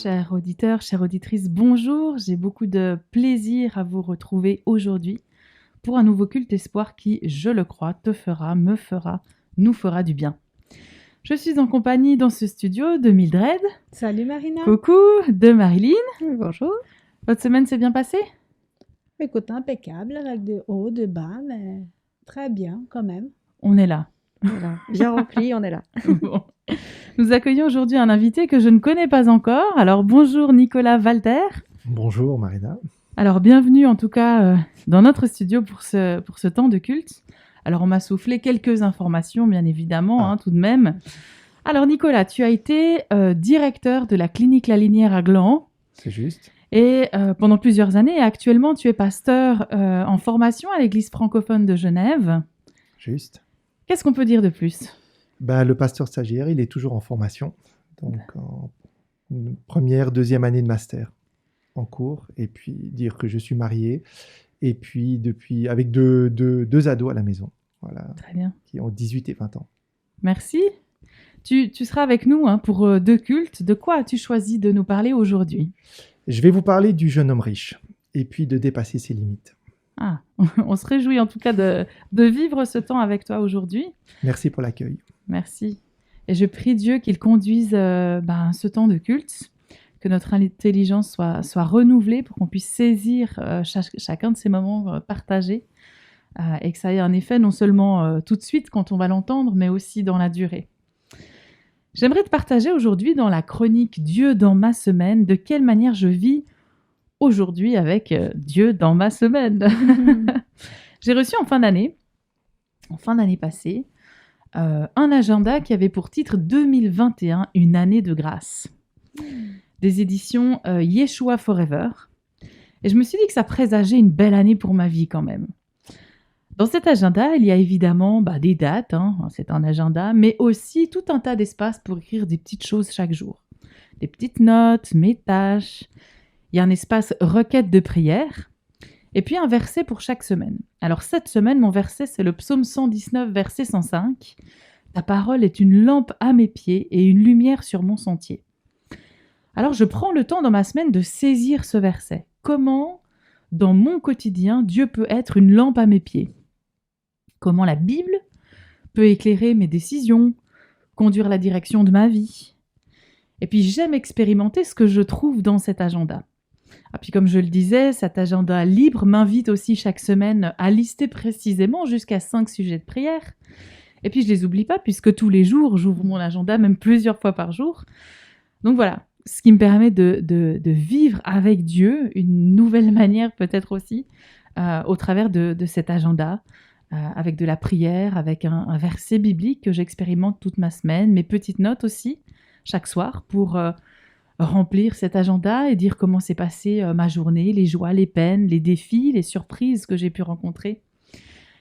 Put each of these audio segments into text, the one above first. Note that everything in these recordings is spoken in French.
Chers auditeurs, chères auditrices, bonjour. J'ai beaucoup de plaisir à vous retrouver aujourd'hui pour un nouveau culte espoir qui, je le crois, te fera, me fera, nous fera du bien. Je suis en compagnie dans ce studio de Mildred. Salut Marina. Coucou, de Marilyn. Bonjour. Votre semaine s'est bien passée? Écoute, impeccable, avec de hauts, de bas, mais très bien quand même. On est là. Voilà, bien rempli, on est là. Bon. Nous accueillons aujourd'hui un invité que je ne connais pas encore. Alors bonjour Nicolas Walter. Bonjour Marina. Alors bienvenue en tout cas dans notre studio pour ce temps de culte. Alors on m'a soufflé quelques informations bien évidemment tout de même. Alors Nicolas, tu as été directeur de la clinique La Linière à Gland. C'est juste. Et pendant plusieurs années, et actuellement tu es pasteur en formation à l'église francophone de Genève. Juste. Qu'est-ce qu'on peut dire de plus? Le pasteur stagiaire, il est toujours en formation, donc en première, deuxième année de master en cours, et puis dire que je suis marié, et puis depuis avec deux ados à la maison, voilà, Très bien. qui ont 18 et 20 ans. Merci. Tu seras avec nous pour deux cultes. De quoi as-tu choisi de nous parler aujourd'hui? Je vais vous parler du jeune homme riche, et puis de dépasser ses limites. Ah, on se réjouit en tout cas de vivre ce temps avec toi aujourd'hui. Merci pour l'accueil. Merci. Et je prie Dieu qu'il conduise ce temps de culte, que notre intelligence soit renouvelée pour qu'on puisse saisir chacun de ces moments partagés et que ça ait un effet non seulement tout de suite quand on va l'entendre, mais aussi dans la durée. J'aimerais te partager aujourd'hui dans la chronique Dieu dans ma semaine, de quelle manière je vis aujourd'hui avec Dieu dans ma semaine. J'ai reçu en fin d'année passée, un agenda qui avait pour titre 2021, une année de grâce. Des éditions Yeshua Forever. Et je me suis dit que ça présageait une belle année pour ma vie quand même. Dans cet agenda, il y a évidemment des dates, c'est un agenda, mais aussi tout un tas d'espaces pour écrire des petites choses chaque jour. Des petites notes, mes tâches. Il y a un espace requête de prière et puis un verset pour chaque semaine. Alors cette semaine, mon verset, c'est le psaume 119, verset 105. « Ta parole est une lampe à mes pieds et une lumière sur mon sentier. » Alors je prends le temps dans ma semaine de saisir ce verset. Comment, dans mon quotidien, Dieu peut être une lampe à mes pieds? Comment la Bible peut éclairer mes décisions, conduire la direction de ma vie? Et puis j'aime expérimenter ce que je trouve dans cet agenda. Et puis comme je le disais, cet agenda libre m'invite aussi chaque semaine à lister précisément jusqu'à 5 sujets de prière. Et puis je les oublie pas puisque tous les jours, j'ouvre mon agenda, même plusieurs fois par jour. Donc voilà, ce qui me permet de vivre avec Dieu, une nouvelle manière peut-être aussi, au travers de cet agenda, avec de la prière, avec un verset biblique que j'expérimente toute ma semaine, mes petites notes aussi, chaque soir, pour remplir cet agenda et dire comment s'est passée ma journée, les joies, les peines, les défis, les surprises que j'ai pu rencontrer.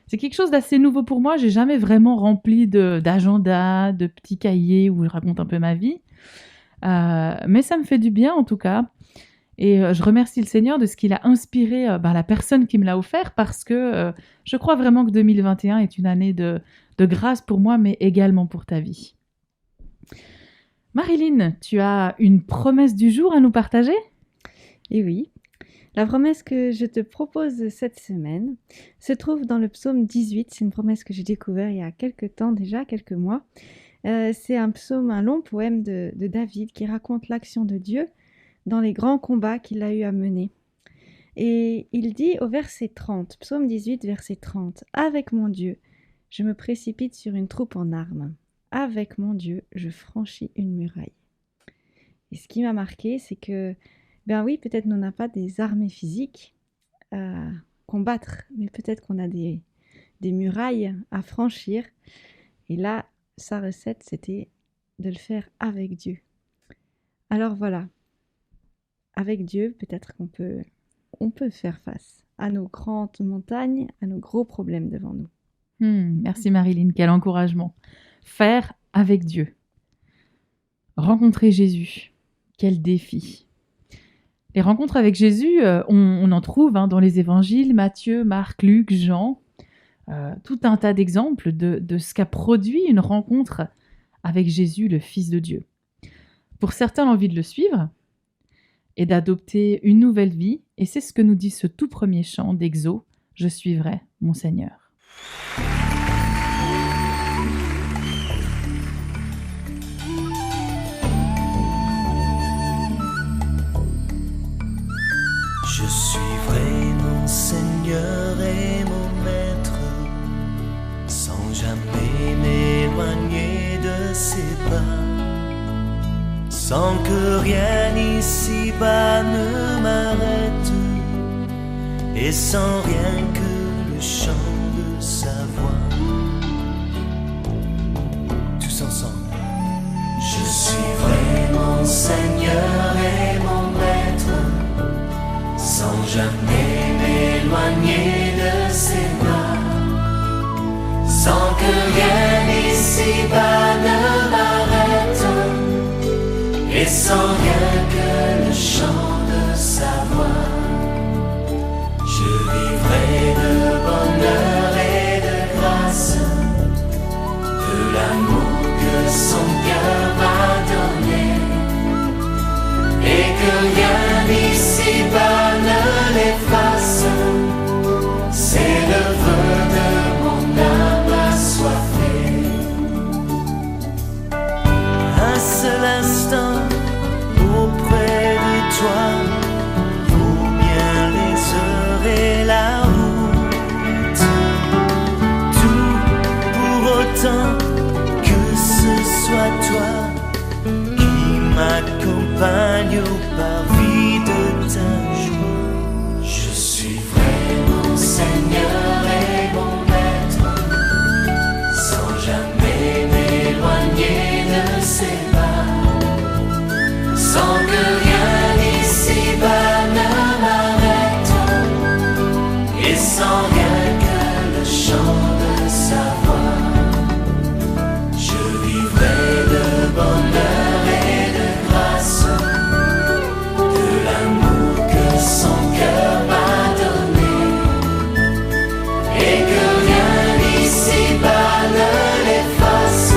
C'est quelque chose d'assez nouveau pour moi. J'ai jamais vraiment rempli d'agenda, de petits cahiers où je raconte un peu ma vie. Mais ça me fait du bien en tout cas. Et je remercie le Seigneur de ce qu'il a inspiré la personne qui me l'a offert parce que je crois vraiment que 2021 est une année de grâce pour moi, mais également pour ta vie. Marilyn, tu as une promesse du jour à nous partager? Et oui, la promesse que je te propose cette semaine se trouve dans le psaume 18. C'est une promesse que j'ai découverte il y a quelques temps déjà, quelques mois. C'est un psaume, un long poème de David qui raconte l'action de Dieu dans les grands combats qu'il a eu à mener. Et il dit au verset 30, psaume 18, verset 30, « Avec mon Dieu, je me précipite sur une troupe en armes. Avec mon Dieu, je franchis une muraille. » Et ce qui m'a marqué, c'est que, oui, peut-être qu'on n'a pas des armées physiques à combattre, mais peut-être qu'on a des murailles à franchir. Et là, sa recette, c'était de le faire avec Dieu. Alors voilà, avec Dieu, peut-être qu'on peut faire face à nos grandes montagnes, à nos gros problèmes devant nous. Merci Marilyn, quel encouragement. Faire avec Dieu. Rencontrer Jésus, quel défi. Les rencontres avec Jésus, on en trouve dans les évangiles, Matthieu, Marc, Luc, Jean, tout un tas d'exemples de ce qu'a produit une rencontre avec Jésus, le Fils de Dieu. Pour certains, l'envie de le suivre, et d'adopter une nouvelle vie. Et c'est ce que nous dit ce tout premier chant d'Exo, « Je suivrai mon Seigneur ». Je suivrai mon Seigneur et mon Maître, sans jamais m'éloigner de ses pas, sans que rien ici-bas ne m'arrête, et sans rien que le chant de sa voix. Tous ensemble. Je suivrai mon Seigneur et mon Maître, sans jamais m'éloigner de ses bras, sans que rien ici-bas ne m'arrête, et sans rien que le chant de sa voix. Je vivrai de bonheur et de grâce, de l'amour que son cœur m'a donné, et que rien ici-bas ne l'efface. C'est le vœu de mon âme assoiffée. Un seul instant auprès de toi, vaut bien les heures et la route. Tout pour autant que ce soit toi qui m'accompagne au parvis de ta joie. Je suivrai mon Seigneur et mon Maître, sans jamais m'éloigner de ses pas, sans que rien ici-bas ne m'arrête, et sans rien que le chant de sa voix. Je vivrai de bonheur et de grâce, de l'amour que son cœur m'a donné, et que rien ici-bas ne l'efface.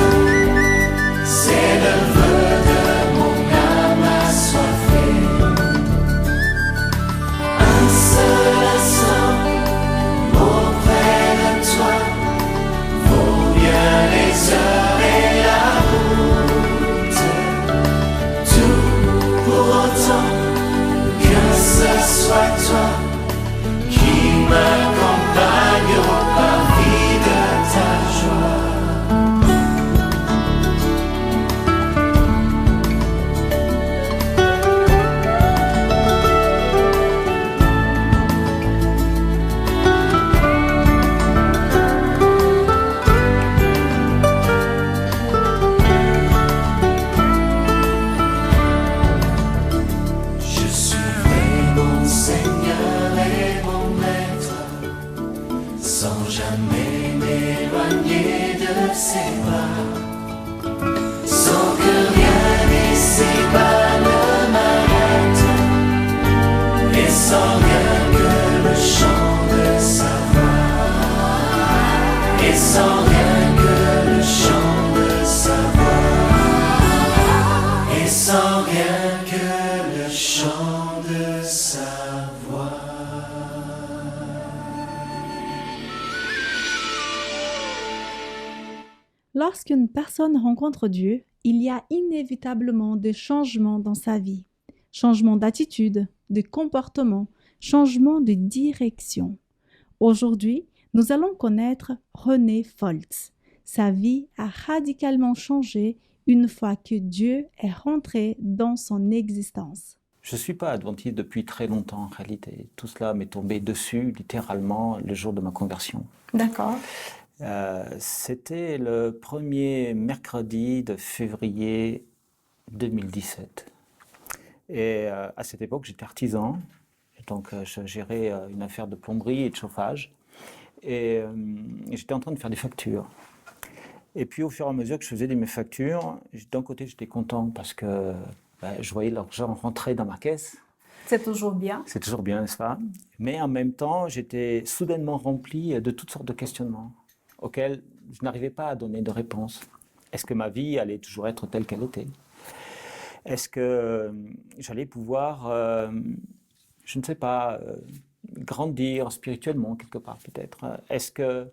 C'est le vœu de mon âme assoiffée. Un seul instant auprès de toi, vaut bien les heures et la route. Tout pour autant que ce soit toi qui m'accompagne au parvis de ta joie. Je suivrai mon Seigneur et mon Maître, sans jamais m'éloigner de ses bras, sans que rien ici-bas ne m'arrête, et sans rien que le chant de sa voix, et sans rien que le chant de sa voix, et sans rien que le chant de sa voix. Lorsqu'une personne rencontre Dieu, il y a inévitablement des changements dans sa vie. Changement d'attitude, de comportement, changement de direction. Aujourd'hui, nous allons connaître René Foltz. Sa vie a radicalement changé une fois que Dieu est rentré dans son existence. Je ne suis pas adventiste depuis très longtemps en réalité. Tout cela m'est tombé dessus littéralement le jour de ma conversion. D'accord. C'était le premier mercredi de février 2017. Et à cette époque, j'étais artisan. Donc, je gérais une affaire de plomberie et de chauffage. Et j'étais en train de faire des factures. Et puis, au fur et à mesure que je faisais mes factures, d'un côté, j'étais content parce que je voyais l'argent rentrer dans ma caisse. C'est toujours bien. C'est toujours bien, n'est-ce pas? Mais en même temps, j'étais soudainement rempli de toutes sortes de questionnements auxquels je n'arrivais pas à donner de réponse. Est-ce que ma vie allait toujours être telle qu'elle était? Est-ce que j'allais pouvoir, je ne sais pas, grandir spirituellement quelque part peut-être? Est-ce que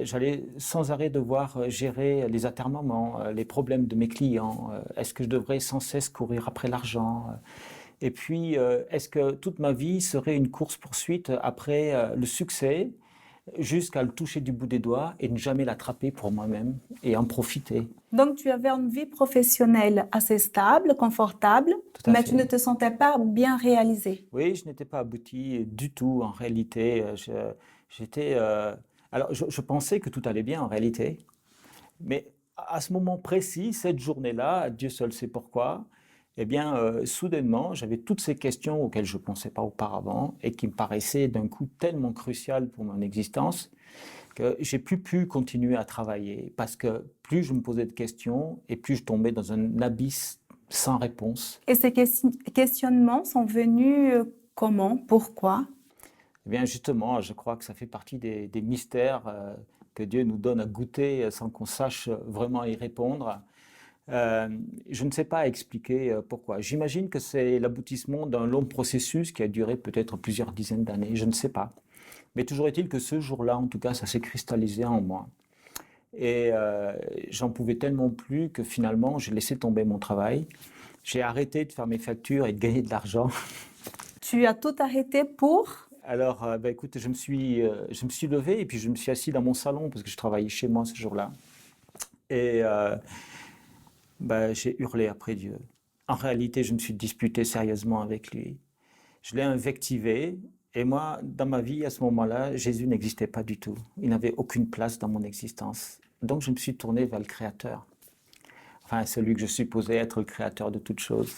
j'allais sans arrêt devoir gérer les atermoiements, les problèmes de mes clients? Est-ce que je devrais sans cesse courir après l'argent? Et puis, est-ce que toute ma vie serait une course-poursuite après le succès jusqu'à le toucher du bout des doigts et ne jamais l'attraper pour moi-même et en profiter? Donc, tu avais une vie professionnelle assez stable, confortable, Tout à mais fait. tu ne te sentais pas bien réalisé. Oui, je n'étais pas abouti du tout en réalité. J'étais, alors, je pensais que tout allait bien en réalité, mais à ce moment précis, cette journée-là, Dieu seul sait pourquoi, eh bien, soudainement, j'avais toutes ces questions auxquelles je ne pensais pas auparavant et qui me paraissaient d'un coup tellement cruciales pour mon existence que j'ai plus pu continuer à travailler parce que plus je me posais de questions et plus je tombais dans un abysse sans réponse. Et ces questionnements sont venus comment? Pourquoi? Eh bien, justement, je crois que ça fait partie des mystères que Dieu nous donne à goûter sans qu'on sache vraiment y répondre. Je ne sais pas expliquer pourquoi. J'imagine que c'est l'aboutissement d'un long processus qui a duré peut-être plusieurs dizaines d'années, je ne sais pas. Mais toujours est-il que ce jour-là, en tout cas, ça s'est cristallisé en moi. Et j'en pouvais tellement plus que finalement, j'ai laissé tomber mon travail. J'ai arrêté de faire mes factures et de gagner de l'argent. Tu as tout arrêté pour? Alors, écoute, je me suis levé et puis je me suis assis dans mon salon parce que je travaillais chez moi ce jour-là. Et j'ai hurlé après Dieu. En réalité, je me suis disputé sérieusement avec lui. Je l'ai invectivé. Et moi, dans ma vie, à ce moment-là, Jésus n'existait pas du tout. Il n'avait aucune place dans mon existence. Donc, je me suis tourné vers le Créateur. Enfin, celui que je supposais être le Créateur de toutes choses.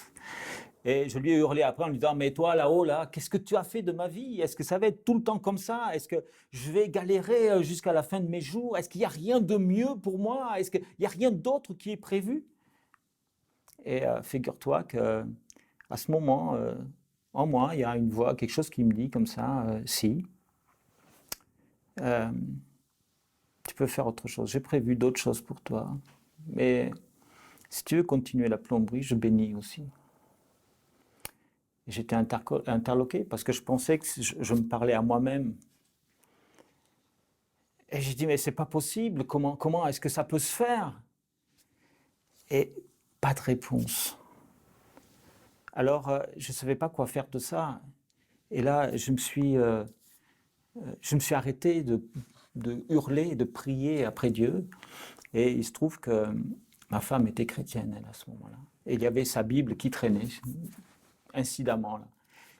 Et je lui ai hurlé après en lui disant, mais toi là-haut, là, qu'est-ce que tu as fait de ma vie? Est-ce que ça va être tout le temps comme ça? Est-ce que je vais galérer jusqu'à la fin de mes jours? Est-ce qu'il n'y a rien de mieux pour moi? Est-ce qu'il n'y a rien d'autre qui est prévu? Et figure-toi qu'à ce moment, en moi, il y a une voix, quelque chose qui me dit comme ça, si, tu peux faire autre chose. J'ai prévu d'autres choses pour toi. Mais si tu veux continuer la plomberie, je bénis aussi. J'étais interloqué parce que je pensais que je me parlais à moi-même. Et j'ai dit, mais c'est pas possible, comment est-ce que ça peut se faire? Et pas de réponse. Alors, je ne savais pas quoi faire de ça. Et là, je me suis arrêté de hurler, de prier après Dieu. Et il se trouve que ma femme était chrétienne, elle, à ce moment-là. Et il y avait sa Bible qui traînait, incidemment. Là.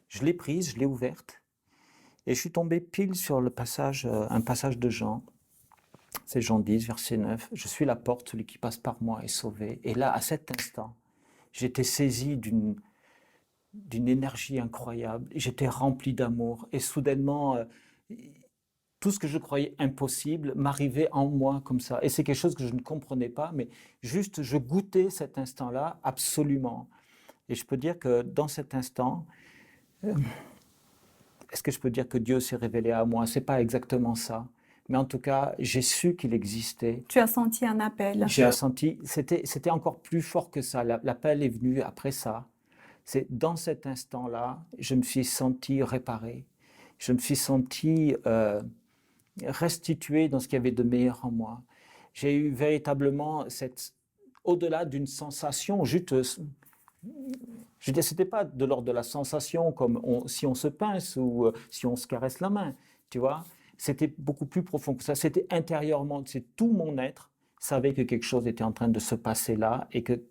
Je l'ai prise, je l'ai ouverte. Et je suis tombé pile sur un passage de Jean. C'est Jean 10, verset 9. « Je suis la porte, celui qui passe par moi est sauvé. » Et là, à cet instant, j'étais saisi d'une énergie incroyable. J'étais rempli d'amour. Et soudainement, tout ce que je croyais impossible m'arrivait en moi comme ça. Et c'est quelque chose que je ne comprenais pas, mais juste, je goûtais cet instant-là absolument. Et je peux dire que dans cet instant, est-ce que je peux dire que Dieu s'est révélé à moi? C'est pas exactement ça. Mais en tout cas, j'ai su qu'il existait. Tu as senti un appel. J'ai senti, c'était encore plus fort que ça. L'appel est venu après ça. C'est dans cet instant-là, je me suis senti réparé. Je me suis senti restitué dans ce qu'il y avait de meilleur en moi. J'ai eu véritablement au-delà d'une sensation, juste, je veux dire, c'était pas de l'ordre de la sensation comme si on se pince ou si on se caresse la main, tu vois. C'était beaucoup plus profond que ça. C'était intérieurement, c'est tout mon être savait que quelque chose était en train de se passer là et que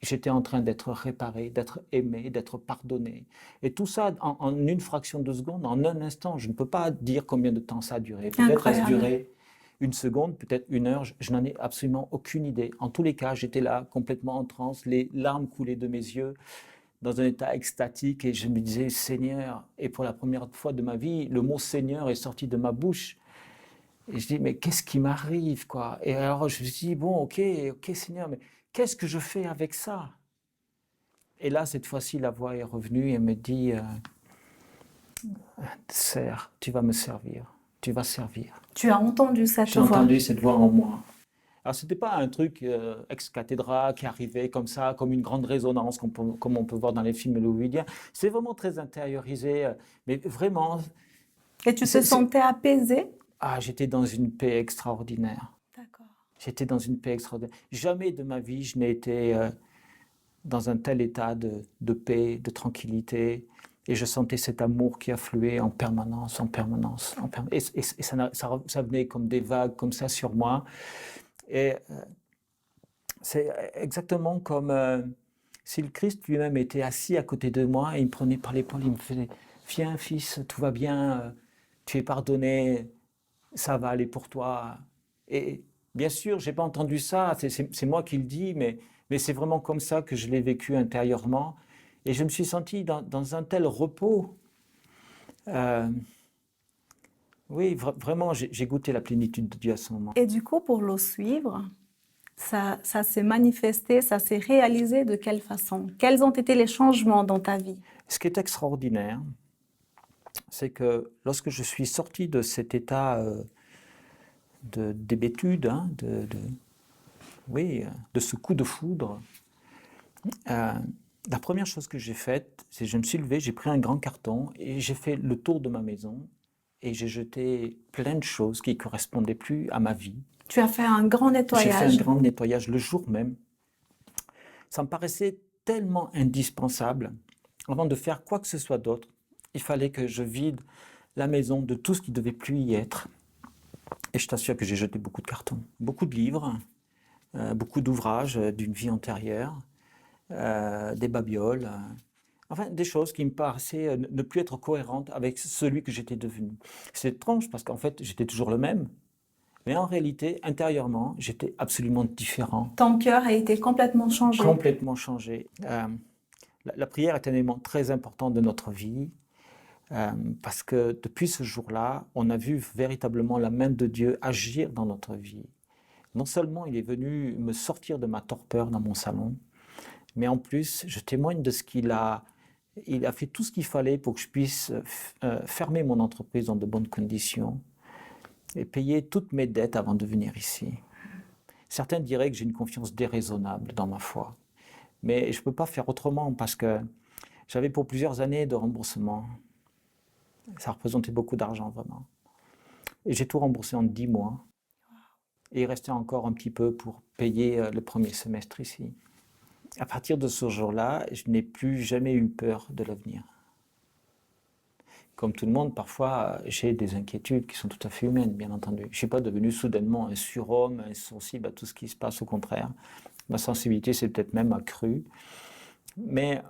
j'étais en train d'être réparé, d'être aimé, d'être pardonné. Et tout ça en une fraction de seconde, en un instant. Je ne peux pas dire combien de temps ça a duré. Peut-être ça a duré une seconde, peut-être une heure. Je n'en ai absolument aucune idée. En tous les cas, j'étais là complètement en transe, les larmes coulaient de mes yeux, dans un état extatique, et je me disais, Seigneur, et pour la première fois de ma vie, le mot Seigneur est sorti de ma bouche. Et je dis, mais qu'est-ce qui m'arrive, quoi? Et alors je me suis dit, bon, ok, Seigneur, mais qu'est-ce que je fais avec ça? Et là, cette fois-ci, la voix est revenue et me dit, sers, tu vas me servir, tu vas servir. Tu as entendu cette voix? J'ai entendu cette voix en moi. Alors, ce n'était pas un truc ex cathedra qui arrivait comme ça, comme une grande résonance, comme on peut voir dans les films hollywoodiens. C'est vraiment très intériorisé, mais vraiment. Et tu te sentais apaisé? Ah, j'étais dans une paix extraordinaire. D'accord. J'étais dans une paix extraordinaire. Jamais de ma vie, je n'ai été dans un tel état de paix, de tranquillité. Et je sentais cet amour qui affluait en permanence, en permanence, en permanence. Et ça venait comme des vagues, comme ça, sur moi. Et c'est exactement comme si le Christ lui-même était assis à côté de moi et il me prenait par l'épaule, il me faisait « Viens, fils, tout va bien, tu es pardonné, ça va aller pour toi. » Et bien sûr, je n'ai pas entendu ça, c'est moi qui le dis, mais c'est vraiment comme ça que je l'ai vécu intérieurement. Et je me suis senti dans un tel repos. Oui, vraiment, j'ai goûté la plénitude de Dieu à ce moment. Et du coup, pour le suivre, ça s'est manifesté, ça s'est réalisé de quelle façon? Quels ont été les changements dans ta vie? Ce qui est extraordinaire, c'est que lorsque je suis sorti de cet état d'hébétude, hein, de ce coup de foudre, la première chose que j'ai faite, c'est que je me suis levé, j'ai pris un grand carton et j'ai fait le tour de ma maison et j'ai jeté plein de choses qui ne correspondaient plus à ma vie. Tu as fait un grand nettoyage. J'ai fait un grand nettoyage le jour même. Ça me paraissait tellement indispensable. Avant de faire quoi que ce soit d'autre, il fallait que je vide la maison de tout ce qui ne devait plus y être. Et je t'assure que j'ai jeté beaucoup de cartons, beaucoup de livres, beaucoup d'ouvrages d'une vie antérieure, des babioles, enfin des choses qui me paraissaient ne plus être cohérentes avec celui que j'étais devenu. C'est étrange parce qu'en fait j'étais toujours le même, mais en réalité intérieurement j'étais absolument différent. Ton cœur a été complètement changé. Complètement changé. La prière est un élément très important de notre vie. Parce que depuis ce jour-là, on a vu véritablement la main de Dieu agir dans notre vie. Non seulement il est venu me sortir de ma torpeur dans mon salon, mais en plus, je témoigne de ce qu'il a. Il a fait tout ce qu'il fallait pour que je puisse fermer mon entreprise dans de bonnes conditions et payer toutes mes dettes avant de venir ici. Certains diraient que j'ai une confiance déraisonnable dans ma foi, mais je ne peux pas faire autrement parce que j'avais pour plusieurs années de remboursement. Ça représentait beaucoup d'argent, vraiment. Et j'ai tout remboursé en 10 mois. Et il restait encore un petit peu pour payer le premier semestre ici. À partir de ce jour-là, je n'ai plus jamais eu peur de l'avenir. Comme tout le monde, parfois, j'ai des inquiétudes qui sont tout à fait humaines, bien entendu. Je ne suis pas devenu soudainement un surhomme, insensible à tout ce qui se passe, au contraire. Ma sensibilité s'est peut-être même accrue. Mais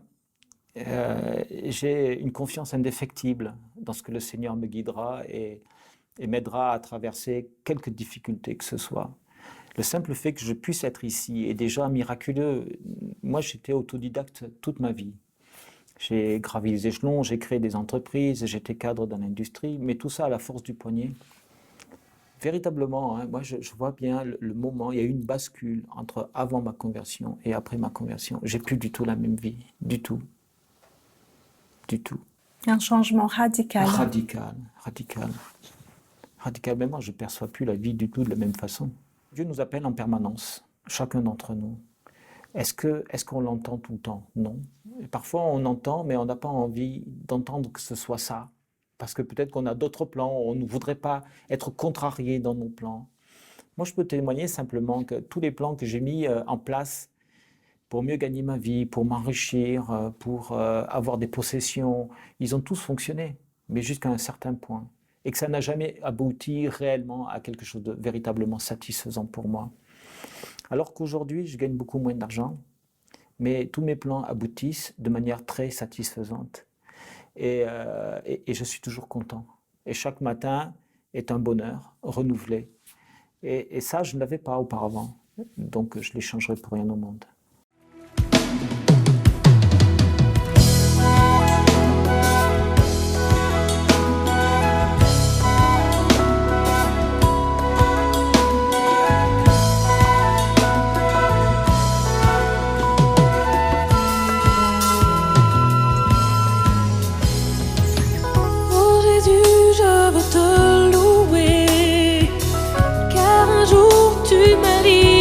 j'ai une confiance indéfectible dans ce que le Seigneur me guidera et m'aidera à traverser quelques difficultés que ce soit. Le simple fait que je puisse être ici est déjà miraculeux. Moi, j'étais autodidacte toute ma vie. J'ai gravi les échelons, j'ai créé des entreprises, j'étais cadre dans l'industrie, mais tout ça à la force du poignet. Véritablement, hein, moi je vois bien le moment, il y a eu une bascule entre avant ma conversion et après ma conversion. J'ai plus du tout la même vie, du tout. Du tout. Un changement radical. Radicalement, je ne perçois plus la vie du tout de la même façon. Dieu nous appelle en permanence, chacun d'entre nous. Est-ce qu'on l'entend tout le temps? Non. Et parfois, on entend, mais on n'a pas envie d'entendre que ce soit ça. Parce que peut-être qu'on a d'autres plans, on ne voudrait pas être contrarié dans nos plans. Moi, je peux témoigner simplement que tous les plans que j'ai mis en place pour mieux gagner ma vie, pour m'enrichir, pour avoir des possessions, ils ont tous fonctionné, mais jusqu'à un certain point. Et que ça n'a jamais abouti réellement à quelque chose de véritablement satisfaisant pour moi. Alors qu'aujourd'hui, je gagne beaucoup moins d'argent, mais tous mes plans aboutissent de manière très satisfaisante. Et je suis toujours content. Et chaque matin est un bonheur renouvelé. Et ça, je ne l'avais pas auparavant. Donc, je ne l'échangerai pour rien au monde. Je veux te louer, car un jour tu m'as dit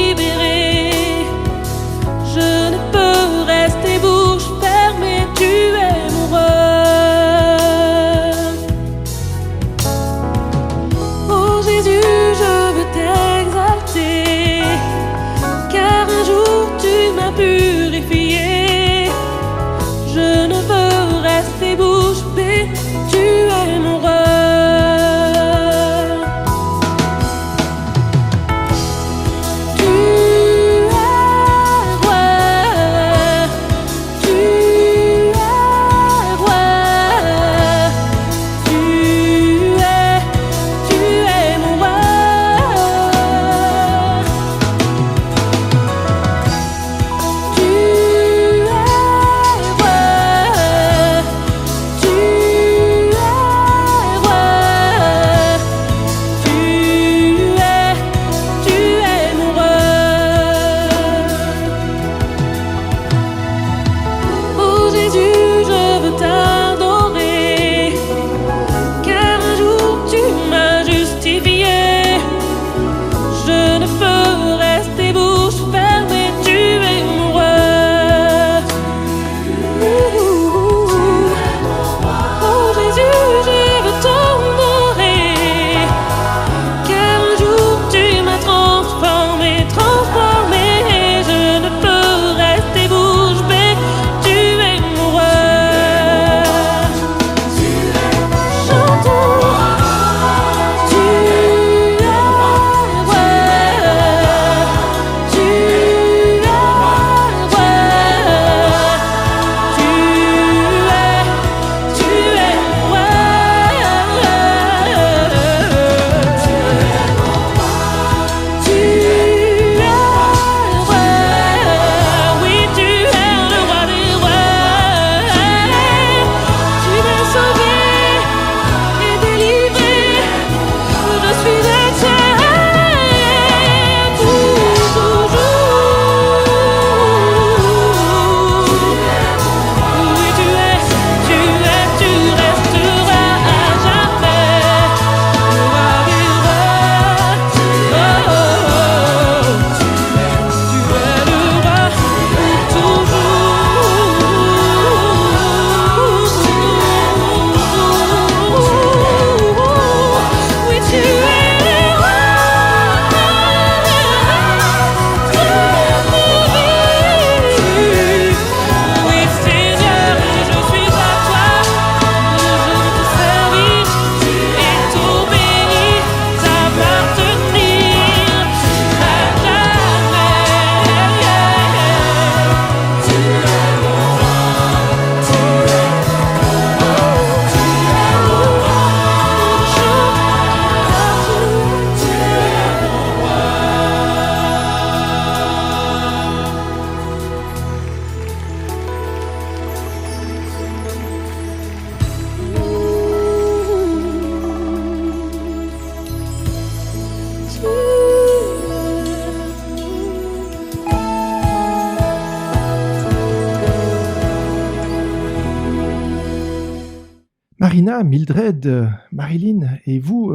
Marina, Mildred, Marilyn et vous,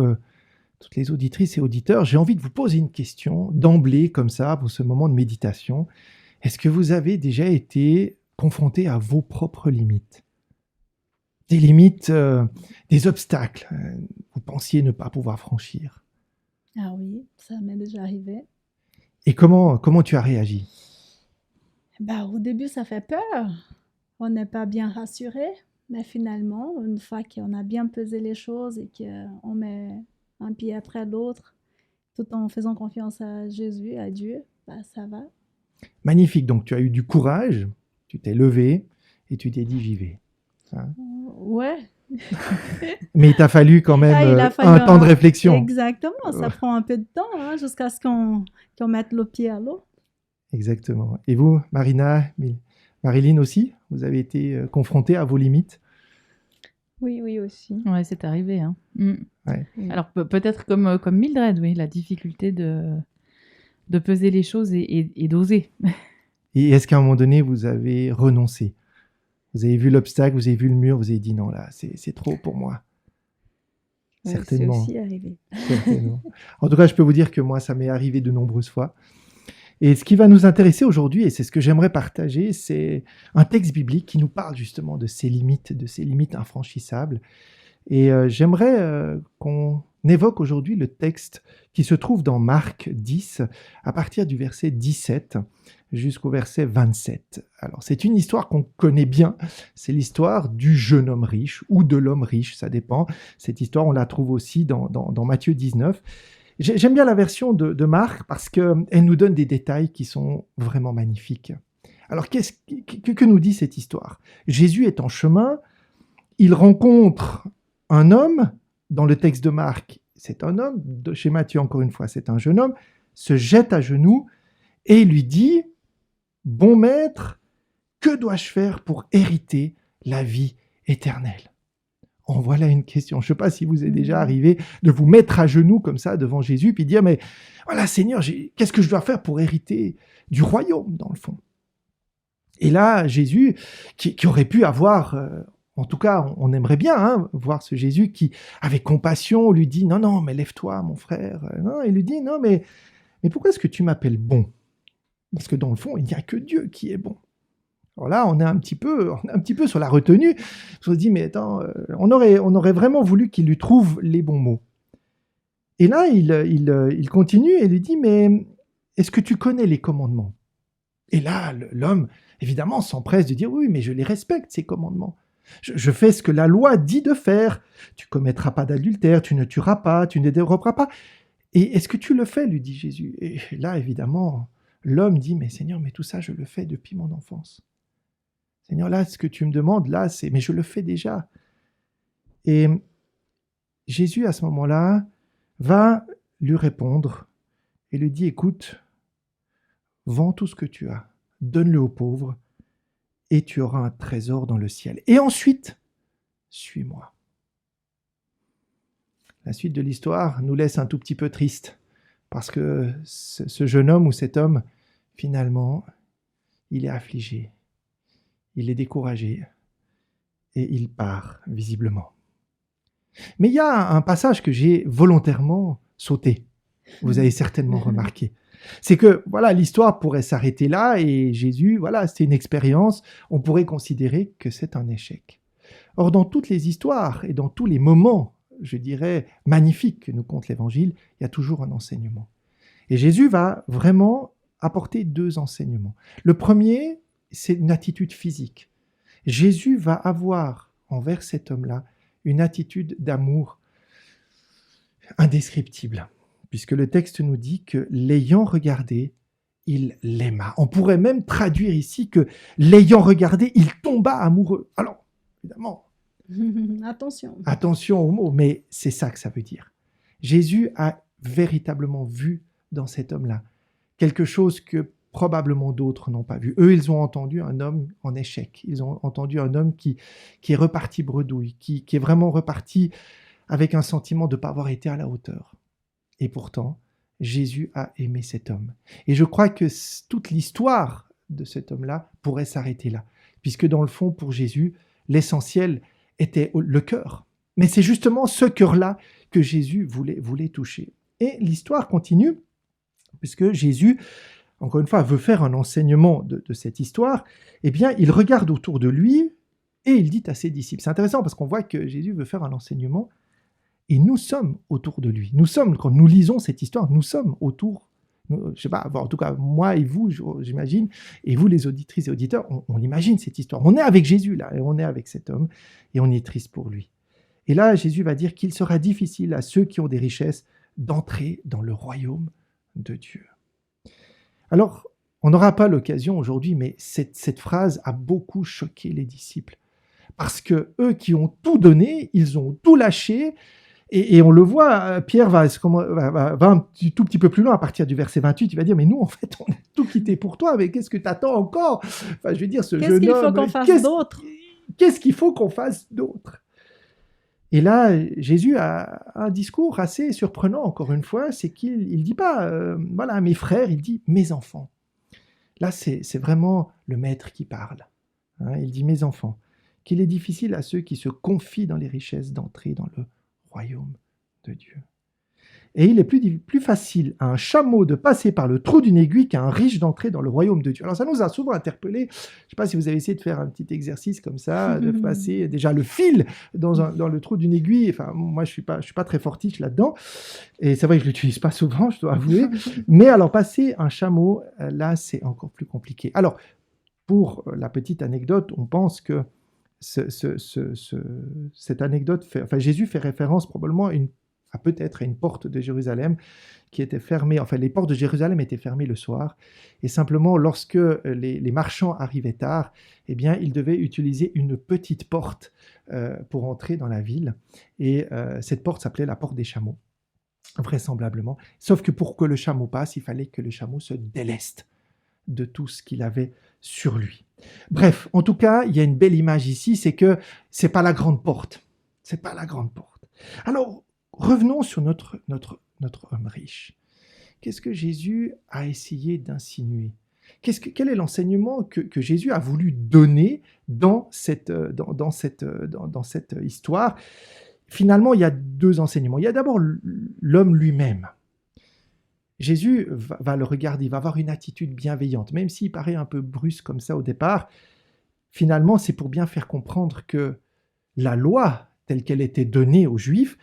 toutes les auditrices et auditeurs, j'ai envie de vous poser une question d'emblée comme ça pour ce moment de méditation. Est-ce que vous avez déjà été confronté à vos propres limites? Des limites, des obstacles, vous pensiez ne pas pouvoir franchir. Ah oui, ça m'est déjà arrivé. Et comment tu as réagi? Au début, ça fait peur. On n'est pas bien rassuré. Mais finalement, une fois qu'on a bien pesé les choses et qu'on met un pied après l'autre, tout en faisant confiance à Jésus, à Dieu, ça va. Magnifique, donc tu as eu du courage, tu t'es levé et tu t'es dit j'y vais. Hein? Ouais. Mais il t'a fallu quand même Il a fallu un temps de réflexion. Exactement, ça prend un peu de temps jusqu'à ce qu'on mette le pied à l'eau. Exactement. Et vous, Marina, Marilyn aussi, vous avez été confrontée à vos limites? Oui aussi. Ouais, c'est arrivé. Hein. Ouais. Alors peut-être comme Mildred, oui, la difficulté de peser les choses et d'oser. Et est-ce qu'à un moment donné, vous avez renoncé? Vous avez vu l'obstacle, vous avez vu le mur, vous avez dit non, là, c'est trop pour moi. Ouais, Certainement. c'est aussi arrivé. Certainement. En tout cas, je peux vous dire que moi, ça m'est arrivé de nombreuses fois. Et ce qui va nous intéresser aujourd'hui, et c'est ce que j'aimerais partager, c'est un texte biblique qui nous parle justement de ces limites infranchissables. Et j'aimerais qu'on évoque aujourd'hui le texte qui se trouve dans Marc 10, à partir du verset 17 jusqu'au verset 27. Alors, c'est une histoire qu'on connaît bien, c'est l'histoire du jeune homme riche, ou de l'homme riche, ça dépend. Cette histoire, on la trouve aussi dans Matthieu 19. J'aime bien la version de Marc parce qu'elle nous donne des détails qui sont vraiment magnifiques. Alors, que nous dit cette histoire? Jésus est en chemin, il rencontre un homme, dans le texte de Marc, c'est un homme, chez Matthieu, encore une fois, c'est un jeune homme, se jette à genoux et lui dit « Bon maître, que dois-je faire pour hériter la vie éternelle ?» En voilà une question. Je ne sais pas si vous est déjà arrivé de vous mettre à genoux comme ça devant Jésus, puis dire « Mais voilà, Seigneur, qu'est-ce que je dois faire pour hériter du royaume, dans le fond ?» Et là, Jésus, qui aurait pu avoir... En tout cas, on aimerait bien voir ce Jésus qui, avec compassion, lui dit « Non, mais lève-toi, mon frère. » Non, il lui dit « Non, mais pourquoi est-ce que tu m'appelles bon? Parce que dans le fond, il n'y a que Dieu qui est bon. » Alors là, on est un petit peu sur la retenue. On se dit « Mais attends, on aurait vraiment voulu qu'il lui trouve les bons mots. » Et là, il continue et lui dit « Mais est-ce que tu connais les commandements ?» Et là, l'homme, évidemment, s'empresse de dire « Oui, mais je les respecte, ces commandements. » Je fais ce que la loi dit de faire. Tu commettras pas d'adultère, tu ne tueras pas, tu ne déroberas pas. Et est-ce que tu le fais, lui dit Jésus. Et là, évidemment, l'homme dit, mais Seigneur, mais tout ça, je le fais depuis mon enfance. Seigneur, là, ce que tu me demandes, là, c'est, mais je le fais déjà. Et Jésus, à ce moment-là, va lui répondre et lui dit, écoute, vends tout ce que tu as, donne-le aux pauvres, et tu auras un trésor dans le ciel. Et ensuite, suis-moi. La suite de l'histoire nous laisse un tout petit peu triste, parce que ce jeune homme ou cet homme, finalement, il est affligé, il est découragé, et il part, visiblement. Mais il y a un passage que j'ai volontairement sauté, vous avez certainement remarqué. C'est que, voilà, l'histoire pourrait s'arrêter là et Jésus, voilà, c'est une expérience, on pourrait considérer que c'est un échec. Or, dans toutes les histoires et dans tous les moments, je dirais, magnifiques que nous conte l'Évangile, il y a toujours un enseignement. Et Jésus va vraiment apporter 2 enseignements. Le premier, c'est une attitude physique. Jésus va avoir envers cet homme-là une attitude d'amour indescriptible. Puisque le texte nous dit que l'ayant regardé, il l'aima. On pourrait même traduire ici que l'ayant regardé, il tomba amoureux. Alors, évidemment, attention aux mots, mais c'est ça que ça veut dire. Jésus a véritablement vu dans cet homme-là quelque chose que probablement d'autres n'ont pas vu. Eux, ils ont entendu un homme en échec. Ils ont entendu un homme qui est reparti bredouille, qui est vraiment reparti avec un sentiment de ne pas avoir été à la hauteur. Et pourtant, Jésus a aimé cet homme. Et je crois que toute l'histoire de cet homme-là pourrait s'arrêter là. Puisque dans le fond, pour Jésus, l'essentiel était le cœur. Mais c'est justement ce cœur-là que Jésus voulait toucher. Et l'histoire continue, puisque Jésus, encore une fois, veut faire un enseignement de cette histoire. Eh bien, il regarde autour de lui et il dit à ses disciples. C'est intéressant parce qu'on voit que Jésus veut faire un enseignement et nous sommes autour de lui. Nous sommes, quand nous lisons cette histoire, nous sommes autour. Je sais pas, en tout cas, moi et vous, j'imagine, et vous, les auditrices et auditeurs, on imagine cette histoire. On est avec Jésus, là, et on est avec cet homme, et on est triste pour lui. Et là, Jésus va dire qu'il sera difficile à ceux qui ont des richesses d'entrer dans le royaume de Dieu. Alors, on n'aura pas l'occasion aujourd'hui, mais cette phrase a beaucoup choqué les disciples. Parce que eux qui ont tout donné, ils ont tout lâché, et on le voit, Pierre va un tout petit peu plus loin, à partir du verset 28, il va dire, mais nous, en fait, on a tout quitté pour toi, mais qu'est-ce que tu attends encore? Enfin, je veux dire, ce jeune homme... Qu'est-ce qu'il faut qu'on fasse d'autre? Qu'est-ce qu'il faut qu'on fasse d'autre? Et là, Jésus a un discours assez surprenant, encore une fois, c'est qu'il ne dit pas, voilà, mes frères, il dit, mes enfants. Là, c'est vraiment le maître qui parle. Hein, il dit, mes enfants, qu'il est difficile à ceux qui se confient dans les richesses d'entrer dans le royaume de Dieu. Et il est plus facile à un chameau de passer par le trou d'une aiguille qu'à un riche d'entrer dans le royaume de Dieu. Alors ça nous a souvent interpellés. Je ne sais pas si vous avez essayé de faire un petit exercice comme ça, de passer déjà le fil dans le trou d'une aiguille. Enfin, moi, je suis pas très fortiche là-dedans. Et c'est vrai que je l'utilise pas souvent, je dois avouer. Mais alors, passer un chameau, là, c'est encore plus compliqué. Alors, pour la petite anecdote, on pense que cette anecdote, Jésus fait référence probablement peut-être à une porte de Jérusalem qui était fermée. Enfin, les portes de Jérusalem étaient fermées le soir. Et simplement, lorsque les marchands arrivaient tard, eh bien, ils devaient utiliser une petite porte pour entrer dans la ville. Et cette porte s'appelait la porte des chameaux, vraisemblablement. Sauf que pour que le chameau passe, il fallait que le chameau se déleste de tout ce qu'il avait sur lui. Bref, en tout cas, il y a une belle image ici, c'est que c'est pas la grande porte. C'est pas la grande porte. Alors, revenons sur notre homme riche. Qu'est-ce que Jésus a essayé d'insinuer? Quel est l'enseignement que Jésus a voulu donner dans cette histoire? Finalement, il y a deux enseignements. Il y a d'abord l'homme lui-même. Jésus va le regarder, il va avoir une attitude bienveillante, même s'il paraît un peu brusque comme ça au départ. Finalement, c'est pour bien faire comprendre que la loi, telle qu'elle était donnée aux Juifs,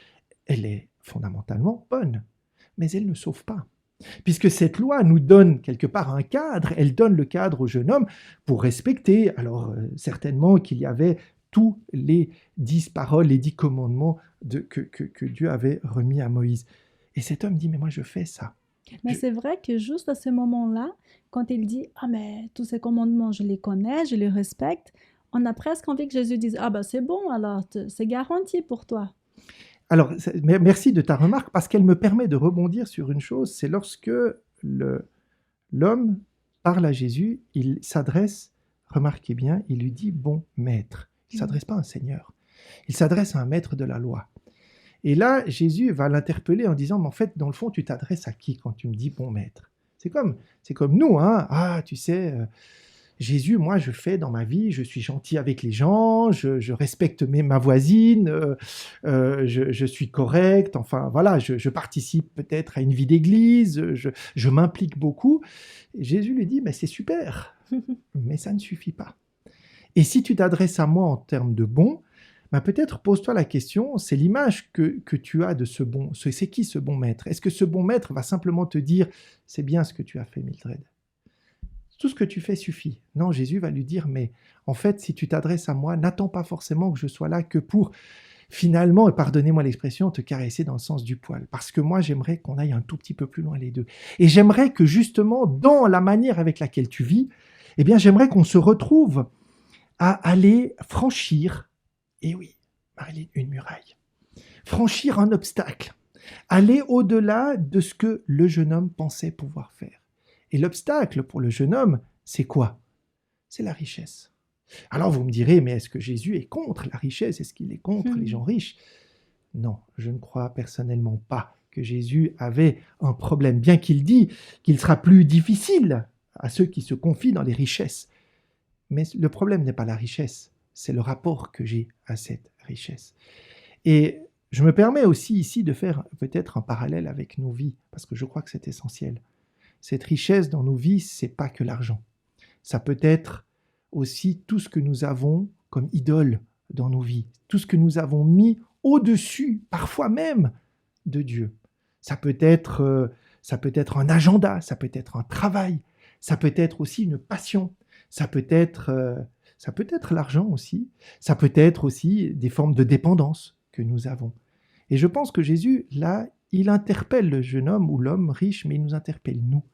elle est fondamentalement bonne, mais elle ne sauve pas. Puisque cette loi nous donne quelque part un cadre, elle donne le cadre au jeune homme pour respecter. Alors certainement qu'il y avait tous les 10 paroles, les 10 commandements que Dieu avait remis à Moïse. Et cet homme dit, mais moi je fais ça. Mais c'est vrai que juste à ce moment-là, quand il dit « Ah, mais tous ces commandements, je les connais, je les respecte », on a presque envie que Jésus dise « Ah, ben c'est bon, alors c'est garanti pour toi. » Alors, merci de ta remarque, parce qu'elle me permet de rebondir sur une chose, c'est lorsque l'homme parle à Jésus, il s'adresse, remarquez bien, il lui dit « Bon maître ». Il ne s'adresse pas à un seigneur, il s'adresse à un maître de la loi. Et là, Jésus va l'interpeller en disant, mais en fait, dans le fond, tu t'adresses à qui quand tu me dis bon maître? C'est comme nous, hein. Ah, tu sais, Jésus, moi, je fais dans ma vie, je suis gentil avec les gens, je respecte ma voisine, je suis correct, enfin, voilà, je participe peut-être à une vie d'église, je m'implique beaucoup. Et Jésus lui dit, mais c'est super, mais ça ne suffit pas. Et si tu t'adresses à moi en termes de bon, ben peut-être pose-toi la question, c'est l'image que tu as de ce bon, c'est qui ce bon maître? Est-ce que ce bon maître va simplement te dire, c'est bien ce que tu as fait, Mildred? Tout ce que tu fais suffit. Non, Jésus va lui dire, mais en fait, si tu t'adresses à moi, n'attends pas forcément que je sois là que pour finalement, et pardonnez-moi l'expression, te caresser dans le sens du poil. Parce que moi, j'aimerais qu'on aille un tout petit peu plus loin les deux. Et j'aimerais que justement, dans la manière avec laquelle tu vis, eh bien, j'aimerais qu'on se retrouve à aller franchir, et oui, Marilyn, une muraille. Franchir un obstacle. Aller au-delà de ce que le jeune homme pensait pouvoir faire. Et l'obstacle pour le jeune homme, c'est quoi? C'est la richesse. Alors vous me direz, mais est-ce que Jésus est contre la richesse? Est-ce qu'il est contre les gens riches? Non, je ne crois personnellement pas que Jésus avait un problème, bien qu'il dit qu'il sera plus difficile à ceux qui se confient dans les richesses. Mais le problème n'est pas la richesse, c'est le rapport que j'ai à cette richesse. Et je me permets aussi ici de faire peut-être un parallèle avec nos vies, parce que je crois que c'est essentiel. Cette richesse dans nos vies, c'est pas que l'argent. Ça peut être aussi tout ce que nous avons comme idole dans nos vies, tout ce que nous avons mis au-dessus, parfois même, de Dieu. Ça peut être un agenda, ça peut être un travail, ça peut être aussi une passion, ça peut être l'argent aussi, ça peut être aussi des formes de dépendance que nous avons. Et je pense que Jésus, là, il interpelle le jeune homme ou l'homme riche, mais il nous interpelle, nous.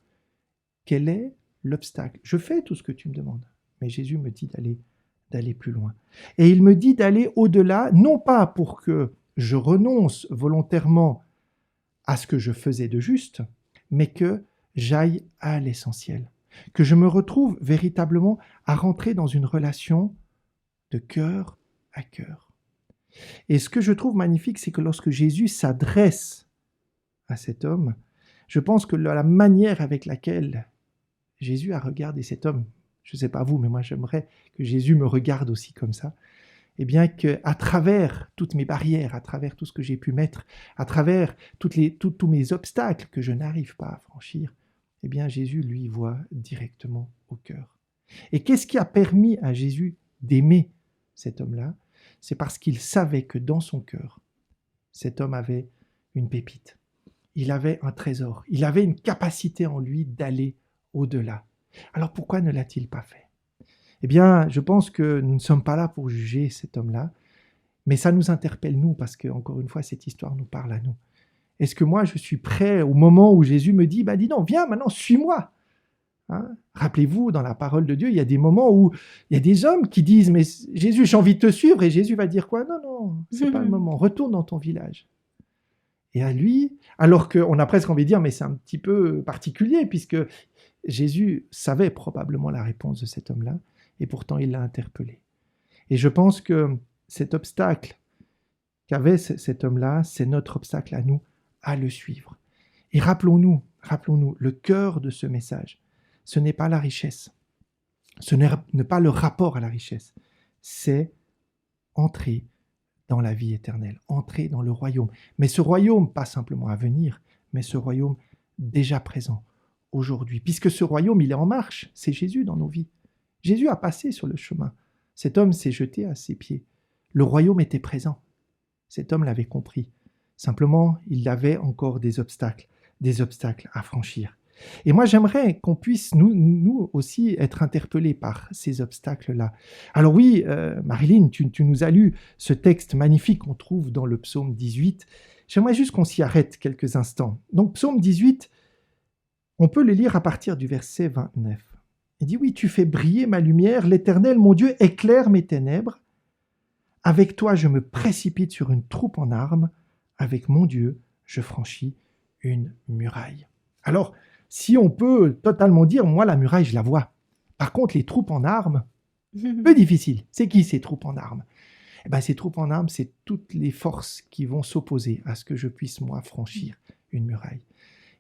Quel est l'obstacle? Je fais tout ce que tu me demandes, mais Jésus me dit d'aller plus loin. Et il me dit d'aller au-delà, non pas pour que je renonce volontairement à ce que je faisais de juste, mais que j'aille à l'essentiel, que je me retrouve véritablement à rentrer dans une relation de cœur à cœur. Et ce que je trouve magnifique, c'est que lorsque Jésus s'adresse à cet homme, je pense que la manière avec laquelle Jésus a regardé cet homme, je ne sais pas vous, mais moi j'aimerais que Jésus me regarde aussi comme ça, et bien qu'à travers toutes mes barrières, à travers tout ce que j'ai pu mettre, à travers tous mes obstacles que je n'arrive pas à franchir, eh bien Jésus, lui, voit directement au cœur. Et qu'est-ce qui a permis à Jésus d'aimer cet homme-là? C'est parce qu'il savait que dans son cœur, cet homme avait une pépite. Il avait un trésor. Il avait une capacité en lui d'aller au-delà. Alors pourquoi ne l'a-t-il pas fait? Eh bien, je pense que nous ne sommes pas là pour juger cet homme-là, mais ça nous interpelle, nous, parce que, encore une fois, cette histoire nous parle à nous. Est-ce que moi, je suis prêt au moment où Jésus me dit, dis donc, viens maintenant, suis-moi. Hein? Rappelez-vous, dans la parole de Dieu, il y a des moments où il y a des hommes qui disent, mais Jésus, j'ai envie de te suivre, et Jésus va dire quoi? Non, c'est pas le moment, retourne dans ton village. Et à lui, alors qu'on a presque envie de dire, mais c'est un petit peu particulier, puisque Jésus savait probablement la réponse de cet homme-là, et pourtant il l'a interpellé. Et je pense que cet obstacle qu'avait cet homme-là, c'est notre obstacle à nous, à le suivre. Et rappelons-nous, le cœur de ce message, ce n'est pas la richesse, ce n'est pas le rapport à la richesse, c'est entrer dans la vie éternelle, entrer dans le royaume. Mais ce royaume, pas simplement à venir, mais ce royaume déjà présent, aujourd'hui. Puisque ce royaume, il est en marche, c'est Jésus dans nos vies. Jésus a passé sur le chemin. Cet homme s'est jeté à ses pieds. Le royaume était présent. Cet homme l'avait compris. Simplement, il avait encore des obstacles à franchir. Et moi, j'aimerais qu'on puisse, nous aussi, être interpellés par ces obstacles-là. Alors oui, Marilyn, tu nous as lu ce texte magnifique qu'on trouve dans le psaume 18. J'aimerais juste qu'on s'y arrête quelques instants. Donc, psaume 18, on peut le lire à partir du verset 29. Il dit, oui, tu fais briller ma lumière, l'Éternel, mon Dieu, éclaire mes ténèbres. Avec toi, je me précipite sur une troupe en armes. Avec mon Dieu, je franchis une muraille. Alors, si on peut totalement dire, moi, la muraille, je la vois. Par contre, les troupes en armes, peu difficile. C'est qui ces troupes en armes? Eh bien, ces troupes en armes, c'est toutes les forces qui vont s'opposer à ce que je puisse, moi, franchir une muraille.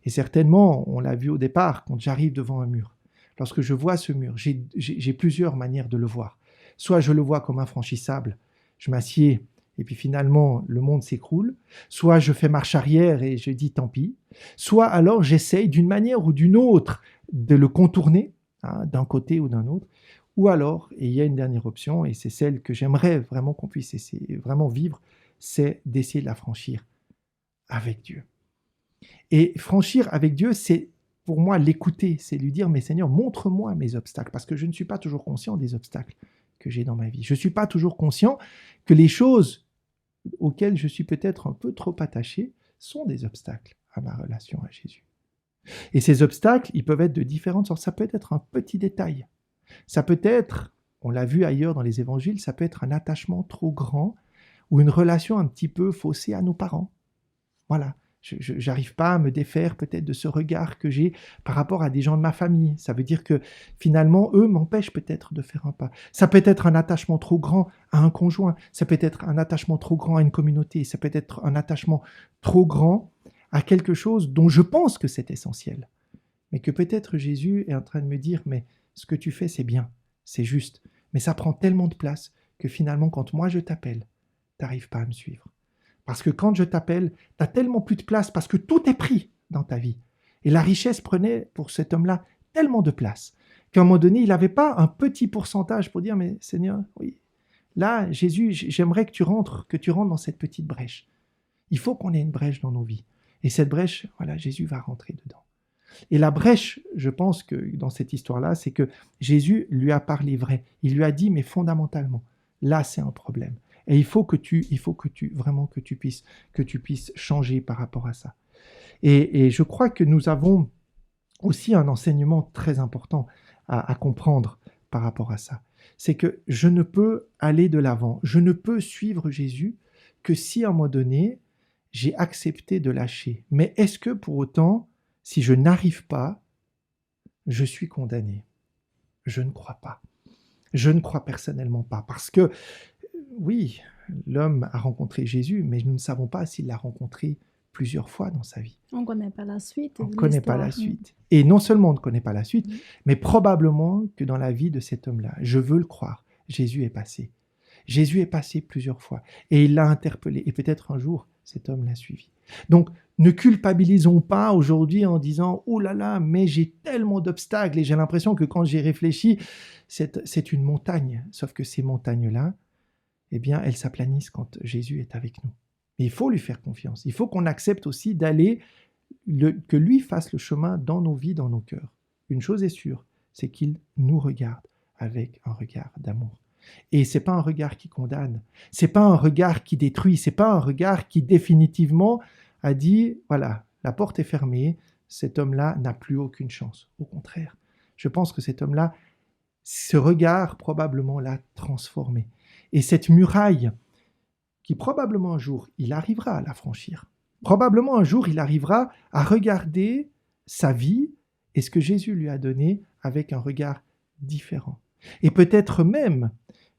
Et certainement, on l'a vu au départ, quand j'arrive devant un mur. Lorsque je vois ce mur, j'ai plusieurs manières de le voir. Soit je le vois comme infranchissable, je m'assieds et puis finalement le monde s'écroule. Soit je fais marche arrière et je dis tant pis. Soit alors j'essaye d'une manière ou d'une autre de le contourner, d'un côté ou d'un autre. Ou alors, et il y a une dernière option, et c'est celle que j'aimerais vraiment qu'on puisse essayer, vraiment vivre, c'est d'essayer de la franchir avec Dieu. Et franchir avec Dieu, c'est pour moi l'écouter, c'est lui dire, mais Seigneur, montre-moi mes obstacles, parce que je ne suis pas toujours conscient des obstacles que j'ai dans ma vie. Je ne suis pas toujours conscient que les choses auxquelles je suis peut-être un peu trop attaché sont des obstacles à ma relation à Jésus. Et ces obstacles, ils peuvent être de différentes sortes. Ça peut être un petit détail. Ça peut être, on l'a vu ailleurs dans les évangiles, ça peut être un attachement trop grand ou une relation un petit peu faussée à nos parents. Voilà. Je n'arrive pas à me défaire peut-être de ce regard que j'ai par rapport à des gens de ma famille. Ça veut dire que finalement, eux m'empêchent peut-être de faire un pas. Ça peut être un attachement trop grand à un conjoint. Ça peut être un attachement trop grand à une communauté. Ça peut être un attachement trop grand à quelque chose dont je pense que c'est essentiel. Mais que peut-être Jésus est en train de me dire, mais ce que tu fais, c'est bien, c'est juste. Mais ça prend tellement de place que finalement, quand moi je t'appelle, tu n'arrives pas à me suivre. Parce que quand je t'appelle, tu n'as tellement plus de place parce que tout est pris dans ta vie. Et la richesse prenait pour cet homme-là tellement de place qu'à un moment donné, il n'avait pas un petit pourcentage pour dire, mais Seigneur, oui, là, Jésus, j'aimerais que tu rentres dans cette petite brèche. Il faut qu'on ait une brèche dans nos vies. Et cette brèche, voilà, Jésus va rentrer dedans. Et la brèche, je pense que dans cette histoire-là, c'est que Jésus lui a parlé vrai. Il lui a dit, mais fondamentalement, là, c'est un problème. Et il faut que tu puisses changer par rapport à ça. Et je crois que nous avons aussi un enseignement très important à comprendre par rapport à ça. C'est que je ne peux aller de l'avant, je ne peux suivre Jésus que si à un moment donné, j'ai accepté de lâcher. Mais est-ce que pour autant, si je n'arrive pas, je suis condamné? Je ne crois pas. Je ne crois personnellement pas. Parce que, oui, l'homme a rencontré Jésus, mais nous ne savons pas s'il l'a rencontré plusieurs fois dans sa vie. On ne connaît pas la suite. On ne connaît pas la suite. Et non seulement on ne connaît pas la suite, mais probablement que dans la vie de cet homme-là, je veux le croire, Jésus est passé. Jésus est passé plusieurs fois et il l'a interpellé. Et peut-être un jour, cet homme l'a suivi. Donc, ne culpabilisons pas aujourd'hui en disant « Oh là là, mais j'ai tellement d'obstacles et j'ai l'impression que quand j'ai réfléchi, c'est une montagne. » Sauf que ces montagnes-là, eh bien, elles s'aplanissent quand Jésus est avec nous. Mais il faut lui faire confiance. Il faut qu'on accepte aussi d'aller, que lui fasse le chemin dans nos vies, dans nos cœurs. Une chose est sûre, c'est qu'il nous regarde avec un regard d'amour. Et c'est pas un regard qui condamne, c'est pas un regard qui détruit, c'est pas un regard qui définitivement a dit, voilà, la porte est fermée, cet homme-là n'a plus aucune chance. Au contraire, je pense que cet homme-là, ce regard probablement l'a transformé. Et cette muraille, qui probablement un jour, il arrivera à la franchir. Probablement un jour, il arrivera à regarder sa vie et ce que Jésus lui a donné avec un regard différent. Et peut-être même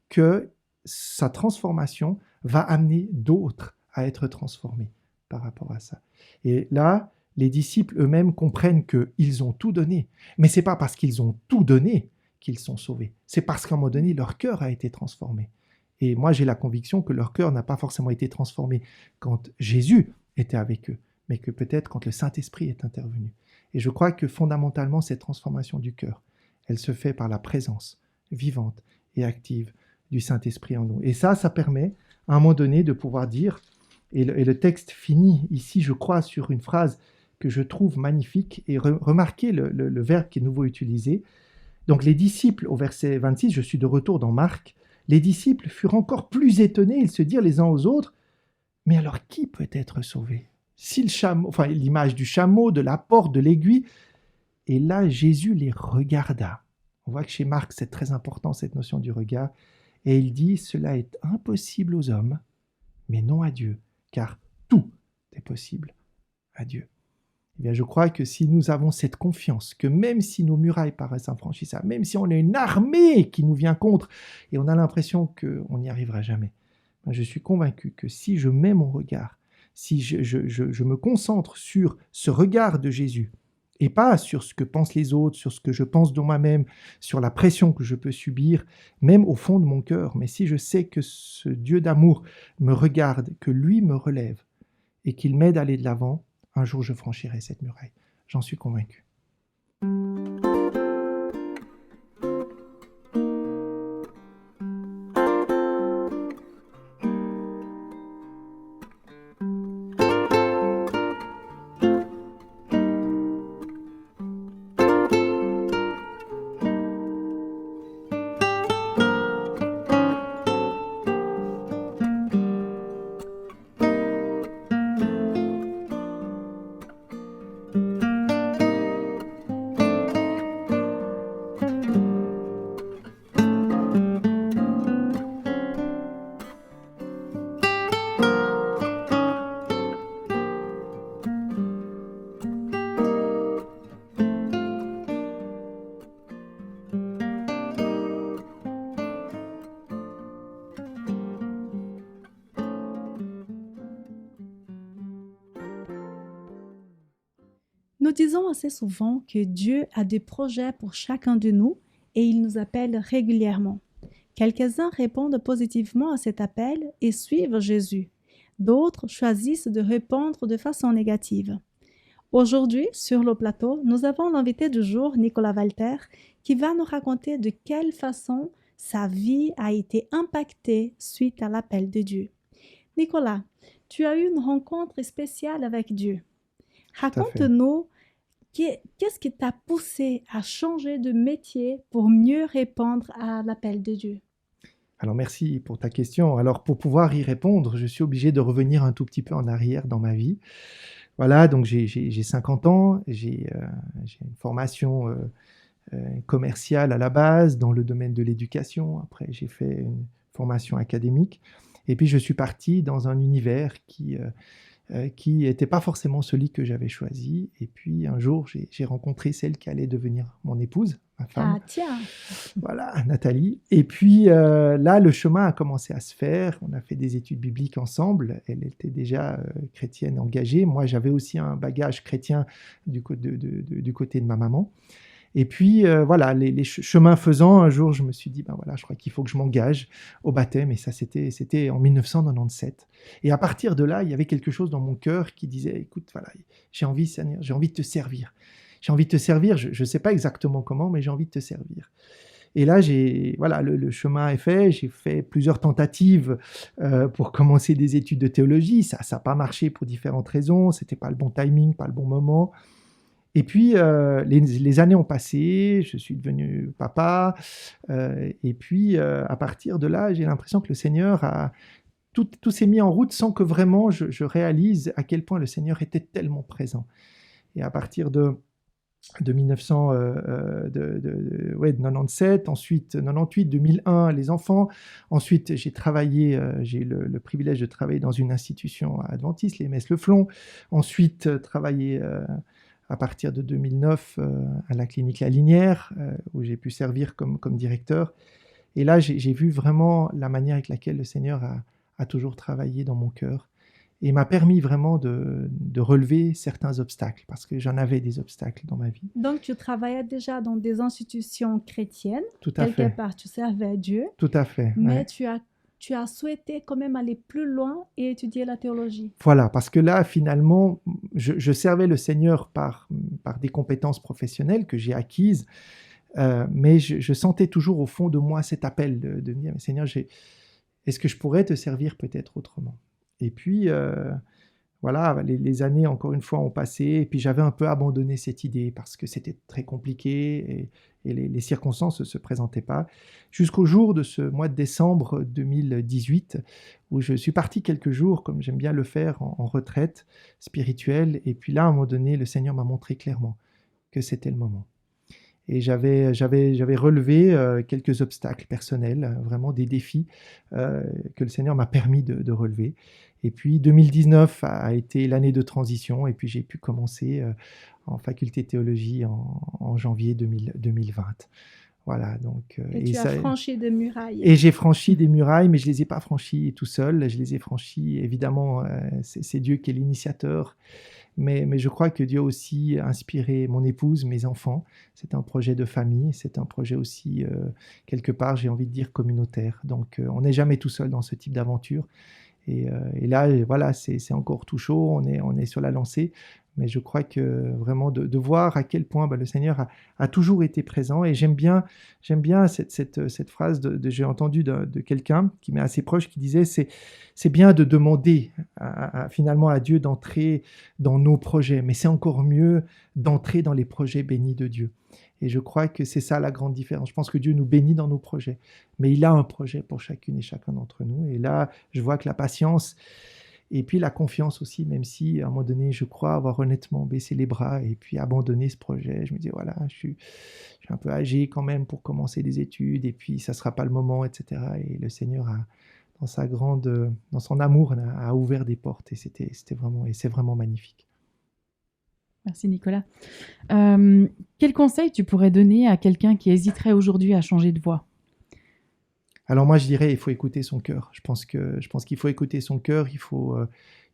que sa transformation va amener d'autres à être transformés par rapport à ça. Et là, les disciples eux-mêmes comprennent qu'ils ont tout donné. Mais ce n'est pas parce qu'ils ont tout donné qu'ils sont sauvés. C'est parce qu'à un moment donné, leur cœur a été transformé. Et moi, j'ai la conviction que leur cœur n'a pas forcément été transformé quand Jésus était avec eux, mais que peut-être quand le Saint-Esprit est intervenu. Et je crois que fondamentalement, cette transformation du cœur, elle se fait par la présence vivante et active du Saint-Esprit en nous. Et ça permet à un moment donné de pouvoir dire, et le texte finit ici, je crois, sur une phrase que je trouve magnifique, et remarquez le verbe qui est nouveau utilisé. Donc les disciples, au verset 26, je suis de retour dans Marc, les disciples furent encore plus étonnés, ils se dirent les uns aux autres, mais alors qui peut être sauvé? Si le chameau, enfin l'image du chameau, de la porte, de l'aiguille, et là Jésus les regarda. On voit que chez Marc, c'est très important cette notion du regard, et il dit, cela est impossible aux hommes, mais non à Dieu, car tout est possible à Dieu. Eh bien, je crois que si nous avons cette confiance, que même si nos murailles paraissent infranchissables, même si on a une armée qui nous vient contre, et on a l'impression qu'on n'y arrivera jamais, ben je suis convaincu que si je mets mon regard, si je me concentre sur ce regard de Jésus, et pas sur ce que pensent les autres, sur ce que je pense de moi-même, sur la pression que je peux subir, même au fond de mon cœur, mais si je sais que ce Dieu d'amour me regarde, que lui me relève, et qu'il m'aide à aller de l'avant, un jour je franchirai cette muraille. J'en suis convaincu. Nous disons assez souvent que Dieu a des projets pour chacun de nous et il nous appelle régulièrement. Quelques-uns répondent positivement à cet appel et suivent Jésus. D'autres choisissent de répondre de façon négative. Aujourd'hui, sur le plateau, nous avons l'invité du jour, Nicolas Walter, qui va nous raconter de quelle façon sa vie a été impactée suite à l'appel de Dieu. Nicolas, tu as eu une rencontre spéciale avec Dieu. Tout à fait. Raconte-nous qu'est-ce qui t'a poussé à changer de métier pour mieux répondre à l'appel de Dieu. Alors merci pour ta question. Alors pour pouvoir y répondre, je suis obligé de revenir un tout petit peu en arrière dans ma vie. Voilà, donc j'ai 50 ans, j'ai une formation commerciale à la base dans le domaine de l'éducation. Après, j'ai fait une formation académique. Et puis je suis parti dans un univers qui n'était pas forcément celui que j'avais choisi. Et puis un jour, j'ai rencontré celle qui allait devenir mon épouse, ma femme. Ah tiens, Voilà, Nathalie. Et puis là, le chemin a commencé à se faire. On a fait des études bibliques ensemble. Elle était déjà chrétienne engagée. Moi, j'avais aussi un bagage chrétien du côté de ma maman. Et puis voilà, les chemins faisant, un jour, je me suis dit, ben voilà, je crois qu'il faut que je m'engage au baptême. Et ça, c'était en 1997. Et à partir de là, il y avait quelque chose dans mon cœur qui disait, écoute, voilà, j'ai envie, Seigneur, j'ai envie de te servir. J'ai envie de te servir, je ne sais pas exactement comment, mais j'ai envie de te servir. Et là, voilà, le chemin est fait, j'ai fait plusieurs tentatives pour commencer des études de théologie. Ça n'a pas marché pour différentes raisons, ce n'était pas le bon timing, pas le bon moment. Et puis, les années ont passé, je suis devenu papa, et puis à partir de là, j'ai l'impression que le Seigneur tout s'est mis en route sans que vraiment je réalise à quel point le Seigneur était tellement présent. Et à partir de 97, ensuite 98, 2001, les enfants. Ensuite, j'ai eu le privilège de travailler dans une institution adventiste, les Messes Le Flon. Ensuite, travailler à partir de 2009 à la clinique La Linière, où j'ai pu servir comme directeur. Et là, j'ai vu vraiment la manière avec laquelle le Seigneur a toujours travaillé dans mon cœur. Et m'a permis vraiment de relever certains obstacles, parce que j'en avais des obstacles dans ma vie. donc tu travaillais déjà dans des institutions chrétiennes. Tout à Quelque fait. part, tu servais Dieu, Tout à fait. mais Ouais. tu as souhaité quand même aller plus loin et étudier la théologie. Voilà, parce que là, finalement, je servais le Seigneur par des compétences professionnelles que j'ai acquises, mais je sentais toujours au fond de moi cet appel de me dire, mais Seigneur, est-ce que je pourrais te servir peut-être autrement ? Et puis, voilà, les années, encore une fois, ont passé, et puis j'avais un peu abandonné cette idée parce que c'était très compliqué et les circonstances ne se présentaient pas, jusqu'au jour de ce mois de décembre 2018, où je suis parti quelques jours, comme j'aime bien le faire, en retraite spirituelle, et puis là, à un moment donné, le Seigneur m'a montré clairement que c'était le moment. Et j'avais relevé quelques obstacles personnels, vraiment des défis que le Seigneur m'a permis de relever. Et puis 2019 a été l'année de transition, et puis j'ai pu commencer en faculté de théologie en janvier 2020. Voilà, donc, Et tu as franchi des murailles. Et j'ai franchi des murailles, mais je ne les ai pas franchies tout seul. Je les ai franchies, évidemment, c'est Dieu qui est l'initiateur. Mais je crois que Dieu a aussi inspiré mon épouse, mes enfants. C'est un projet de famille, c'est un projet aussi, quelque part, j'ai envie de dire, communautaire. Donc, on n'est jamais tout seul dans ce type d'aventure. Et là, voilà, c'est encore tout chaud, on est sur la lancée. Mais je crois que vraiment de voir à quel point le Seigneur a toujours été présent. Et j'aime bien cette phrase j'ai entendu de quelqu'un qui m'est assez proche, qui disait c'est bien de demander finalement à Dieu d'entrer dans nos projets, mais c'est encore mieux d'entrer dans les projets bénis de Dieu. Et je crois que c'est ça la grande différence. Je pense que Dieu nous bénit dans nos projets, mais il a un projet pour chacune et chacun d'entre nous. Et là, je vois que la patience et puis la confiance aussi, même si à un moment donné, je crois avoir honnêtement baissé les bras et puis abandonné ce projet. Je me dis, voilà, je suis un peu âgé quand même pour commencer des études, et puis ça ne sera pas le moment, etc. Et le Seigneur, dans son amour, a ouvert des portes, et c'est vraiment magnifique. Merci Nicolas. Quel conseil tu pourrais donner à quelqu'un qui hésiterait aujourd'hui à changer de voie ? Alors moi, je dirais, il faut écouter son cœur. Je pense qu'il faut écouter son cœur, il faut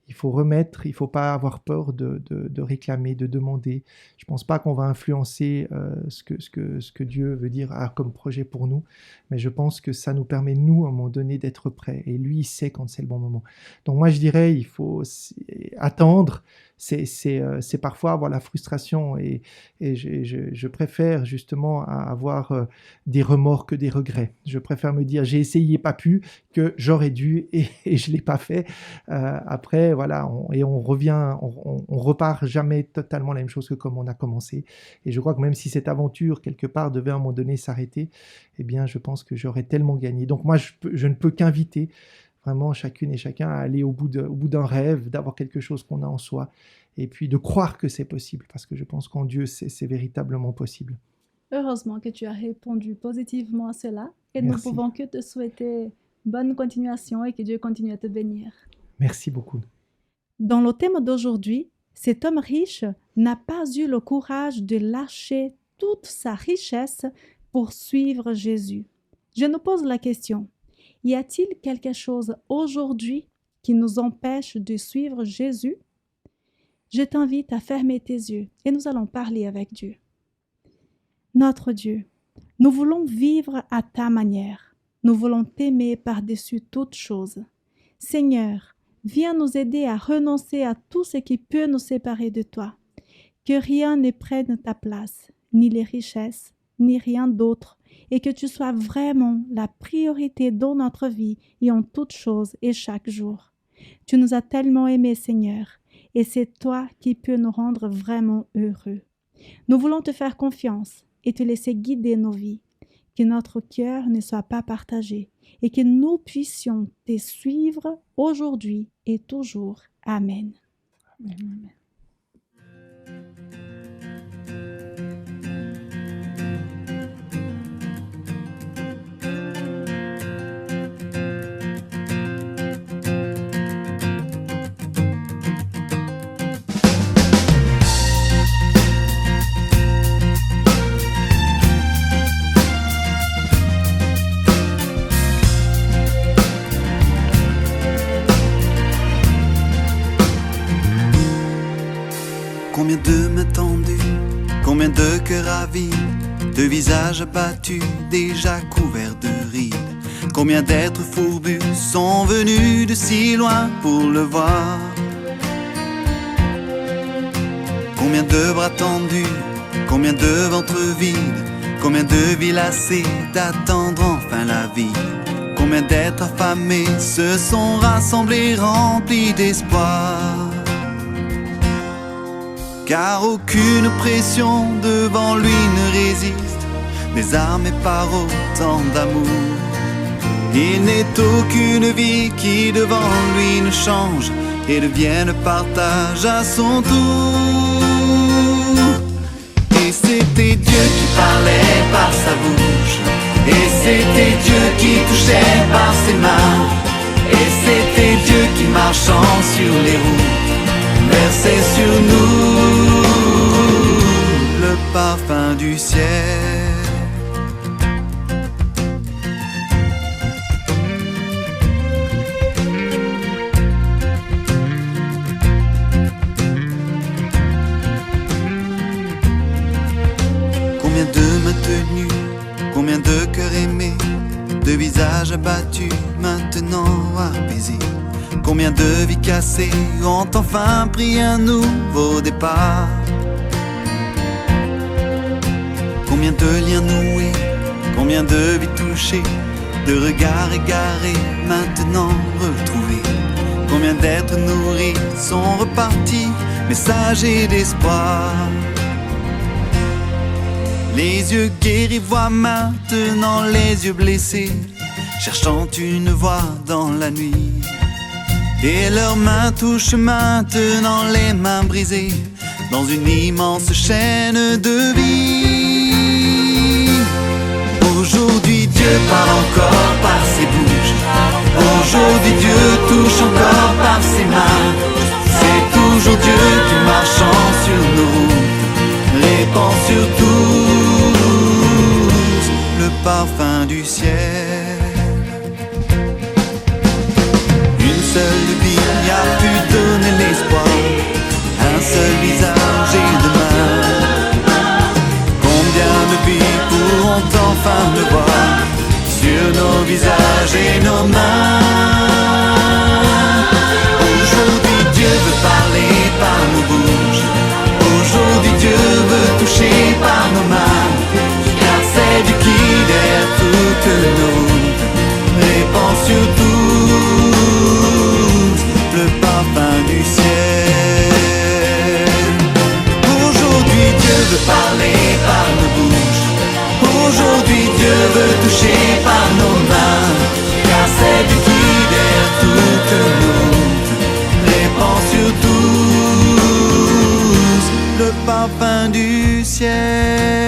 Il faut remettre, il ne faut pas avoir peur de réclamer, de demander. Je ne pense pas qu'on va influencer ce que Dieu veut dire comme projet pour nous, mais je pense que ça nous permet, nous, à un moment donné, d'être prêts. Et lui, il sait quand c'est le bon moment. Donc moi, je dirais, il faut attendre. C'est parfois avoir la frustration et je préfère justement avoir des remords que des regrets. Je préfère me dire j'ai essayé, pas pu, que j'aurais dû et je l'ai pas fait. Après voilà, on revient, on repart jamais totalement la même chose que comme on a commencé. Et je crois que même si cette aventure quelque part devait à un moment donné s'arrêter, eh bien je pense que j'aurais tellement gagné. Donc moi je ne peux qu'inviter vraiment chacune et chacun à aller au bout d'un rêve, d'avoir quelque chose qu'on a en soi, et puis de croire que c'est possible, parce que je pense qu'en Dieu, c'est véritablement possible. Heureusement que tu as répondu positivement à cela, et Merci. nous pouvons que te souhaiter bonne continuation et que Dieu continue à te bénir. Merci beaucoup. Dans le thème d'aujourd'hui, cet homme riche n'a pas eu le courage de lâcher toute sa richesse pour suivre Jésus. Je nous pose la question, y a-t-il quelque chose aujourd'hui qui nous empêche de suivre Jésus? Je t'invite à fermer tes yeux et nous allons parler avec Dieu. Notre Dieu, nous voulons vivre à ta manière. Nous voulons t'aimer par-dessus toutes choses. Seigneur, viens nous aider à renoncer à tout ce qui peut nous séparer de toi. Que rien ne prenne ta place, ni les richesses, ni rien d'autre, et que tu sois vraiment la priorité dans notre vie et en toutes choses et chaque jour. Tu nous as tellement aimés, Seigneur, et c'est toi qui peux nous rendre vraiment heureux. Nous voulons te faire confiance et te laisser guider nos vies, que notre cœur ne soit pas partagé et que nous puissions te suivre aujourd'hui et toujours. Amen. Amen. Combien de mains tendues, combien de cœurs avides, de visages abattus, déjà couverts de rides. Combien d'êtres fourbus sont venus de si loin pour le voir. Combien de bras tendus, combien de ventres vides, combien de vies lassées d'attendre enfin la vie. Combien d'êtres affamés se sont rassemblés remplis d'espoir. Car aucune pression devant lui ne résiste, désarmé par autant d'amour. Il n'est aucune vie qui devant lui ne change et devienne partage à son tour. Et c'était Dieu qui parlait par sa bouche, et c'était Dieu qui touchait par ses mains, et c'était Dieu qui marchant sur les routes versait sur nous le parfum du ciel. Combien de mains tenues, combien de cœurs aimés, de visages abattus, maintenant apaisés. Combien de vies cassées ont enfin pris un nouveau départ. Combien de liens noués, combien de vies touchées, de regards égarés maintenant retrouvés. Combien d'êtres nourris sont repartis, messagers d'espoir. Les yeux guéris voient maintenant les yeux blessés, cherchant une voie dans la nuit. Et leurs mains touchent maintenant les mains brisées dans une immense chaîne de vie. Aujourd'hui Dieu parle encore par ses bouches, aujourd'hui Dieu touche encore par ses mains. C'est toujours Dieu qui marchant sur nos routes répand sur tous le parfum du ciel. Une seule vie a pu donner fois, un seul visage et deux mains. Combien de vies pourront enfin le voir sur nos visages et nos mains. Aujourd'hui Dieu veut parler par nos bouches. Aujourd'hui Dieu veut toucher par nos mains. Car c'est Dieu qui derrière toutes nos routes répand sur tous le parfum du ciel. Aujourd'hui Dieu veut parler par nos bouches. Aujourd'hui Dieu veut toucher par nos mains. Car c'est Dieu qui derrière toutes nos routes répand sur tous le parfum du ciel.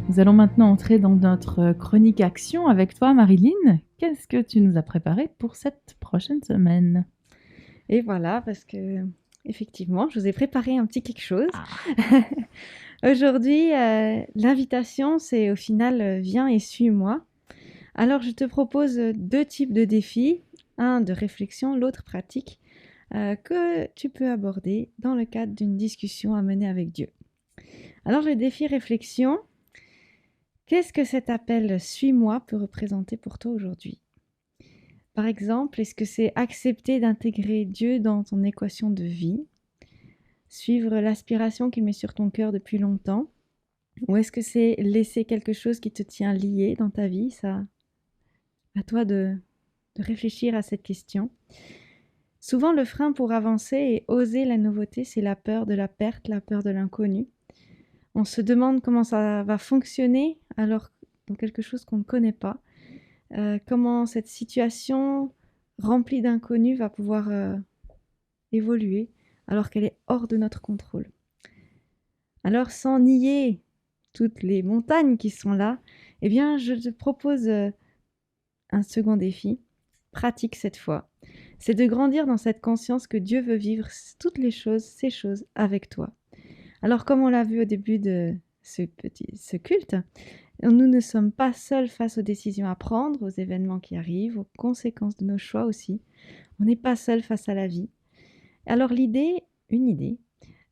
Nous allons maintenant entrer dans notre chronique action avec toi, Marilyn. Qu'est-ce que tu nous as préparé pour cette prochaine semaine? Et voilà, parce que effectivement, je vous ai préparé un petit quelque chose. Aujourd'hui, l'invitation, c'est au final viens et suis-moi. Alors, je te propose 2 types de défis, un de réflexion, l'autre pratique, que tu peux aborder dans le cadre d'une discussion à mener avec Dieu. Alors, le défi réflexion, qu'est-ce que cet appel « Suis-moi » peut représenter pour toi aujourd'hui? Par exemple, est-ce que c'est accepter d'intégrer Dieu dans ton équation de vie? Suivre l'aspiration qu'il met sur ton cœur depuis longtemps? Ou est-ce que c'est laisser quelque chose qui te tient lié dans ta vie? Ça, à toi de réfléchir à cette question. Souvent, le frein pour avancer et oser la nouveauté, c'est la peur de la perte, la peur de l'inconnu. On se demande comment ça va fonctionner alors dans quelque chose qu'on ne connaît pas. Comment cette situation remplie d'inconnus va pouvoir évoluer alors qu'elle est hors de notre contrôle. Alors sans nier toutes les montagnes qui sont là, eh bien je te propose un second défi, pratique cette fois. C'est de grandir dans cette conscience que Dieu veut vivre toutes les choses, ces choses avec toi. Alors, comme on l'a vu au début de ce culte, nous ne sommes pas seuls face aux décisions à prendre, aux événements qui arrivent, aux conséquences de nos choix aussi. On n'est pas seuls face à la vie. Alors une idée,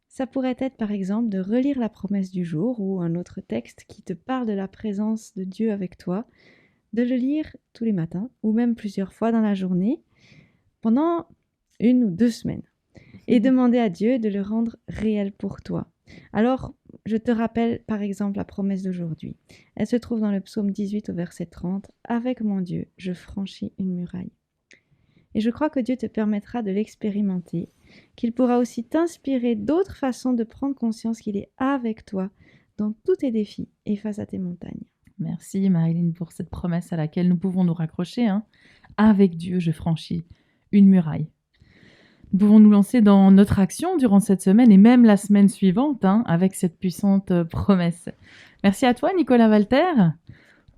ça pourrait être par exemple de relire la promesse du jour ou un autre texte qui te parle de la présence de Dieu avec toi, de le lire tous les matins ou même plusieurs fois dans la journée pendant 1 ou 2 semaines et demander à Dieu de le rendre réel pour toi. Alors, je te rappelle par exemple la promesse d'aujourd'hui. Elle se trouve dans le psaume 18 au verset 30. « Avec mon Dieu, je franchis une muraille. » Et je crois que Dieu te permettra de l'expérimenter, qu'il pourra aussi t'inspirer d'autres façons de prendre conscience qu'il est avec toi dans tous tes défis et face à tes montagnes. Merci Marilyn pour cette promesse à laquelle nous pouvons nous raccrocher. Avec Dieu, je franchis une muraille. Nous pouvons nous lancer dans notre action durant cette semaine et même la semaine suivante avec cette puissante promesse. Merci à toi Nicolas Walter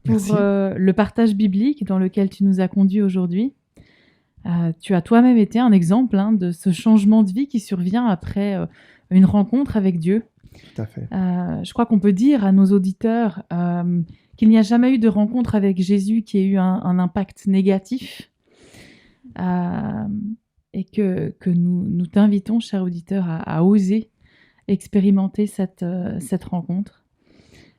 pour le partage biblique dans lequel tu nous as conduits aujourd'hui. Tu as toi-même été un exemple de ce changement de vie qui survient après une rencontre avec Dieu. Tout à fait. Je crois qu'on peut dire à nos auditeurs qu'il n'y a jamais eu de rencontre avec Jésus qui ait eu un impact négatif. Et que nous t'invitons, cher auditeur, à oser expérimenter cette rencontre.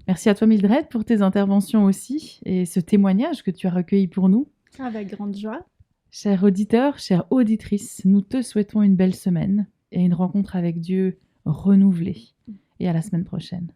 Merci à toi, Mildred, pour tes interventions aussi et ce témoignage que tu as recueilli pour nous. Avec grande joie. Chers auditeurs, chères auditrices, nous te souhaitons une belle semaine et une rencontre avec Dieu renouvelée. Et à la semaine prochaine.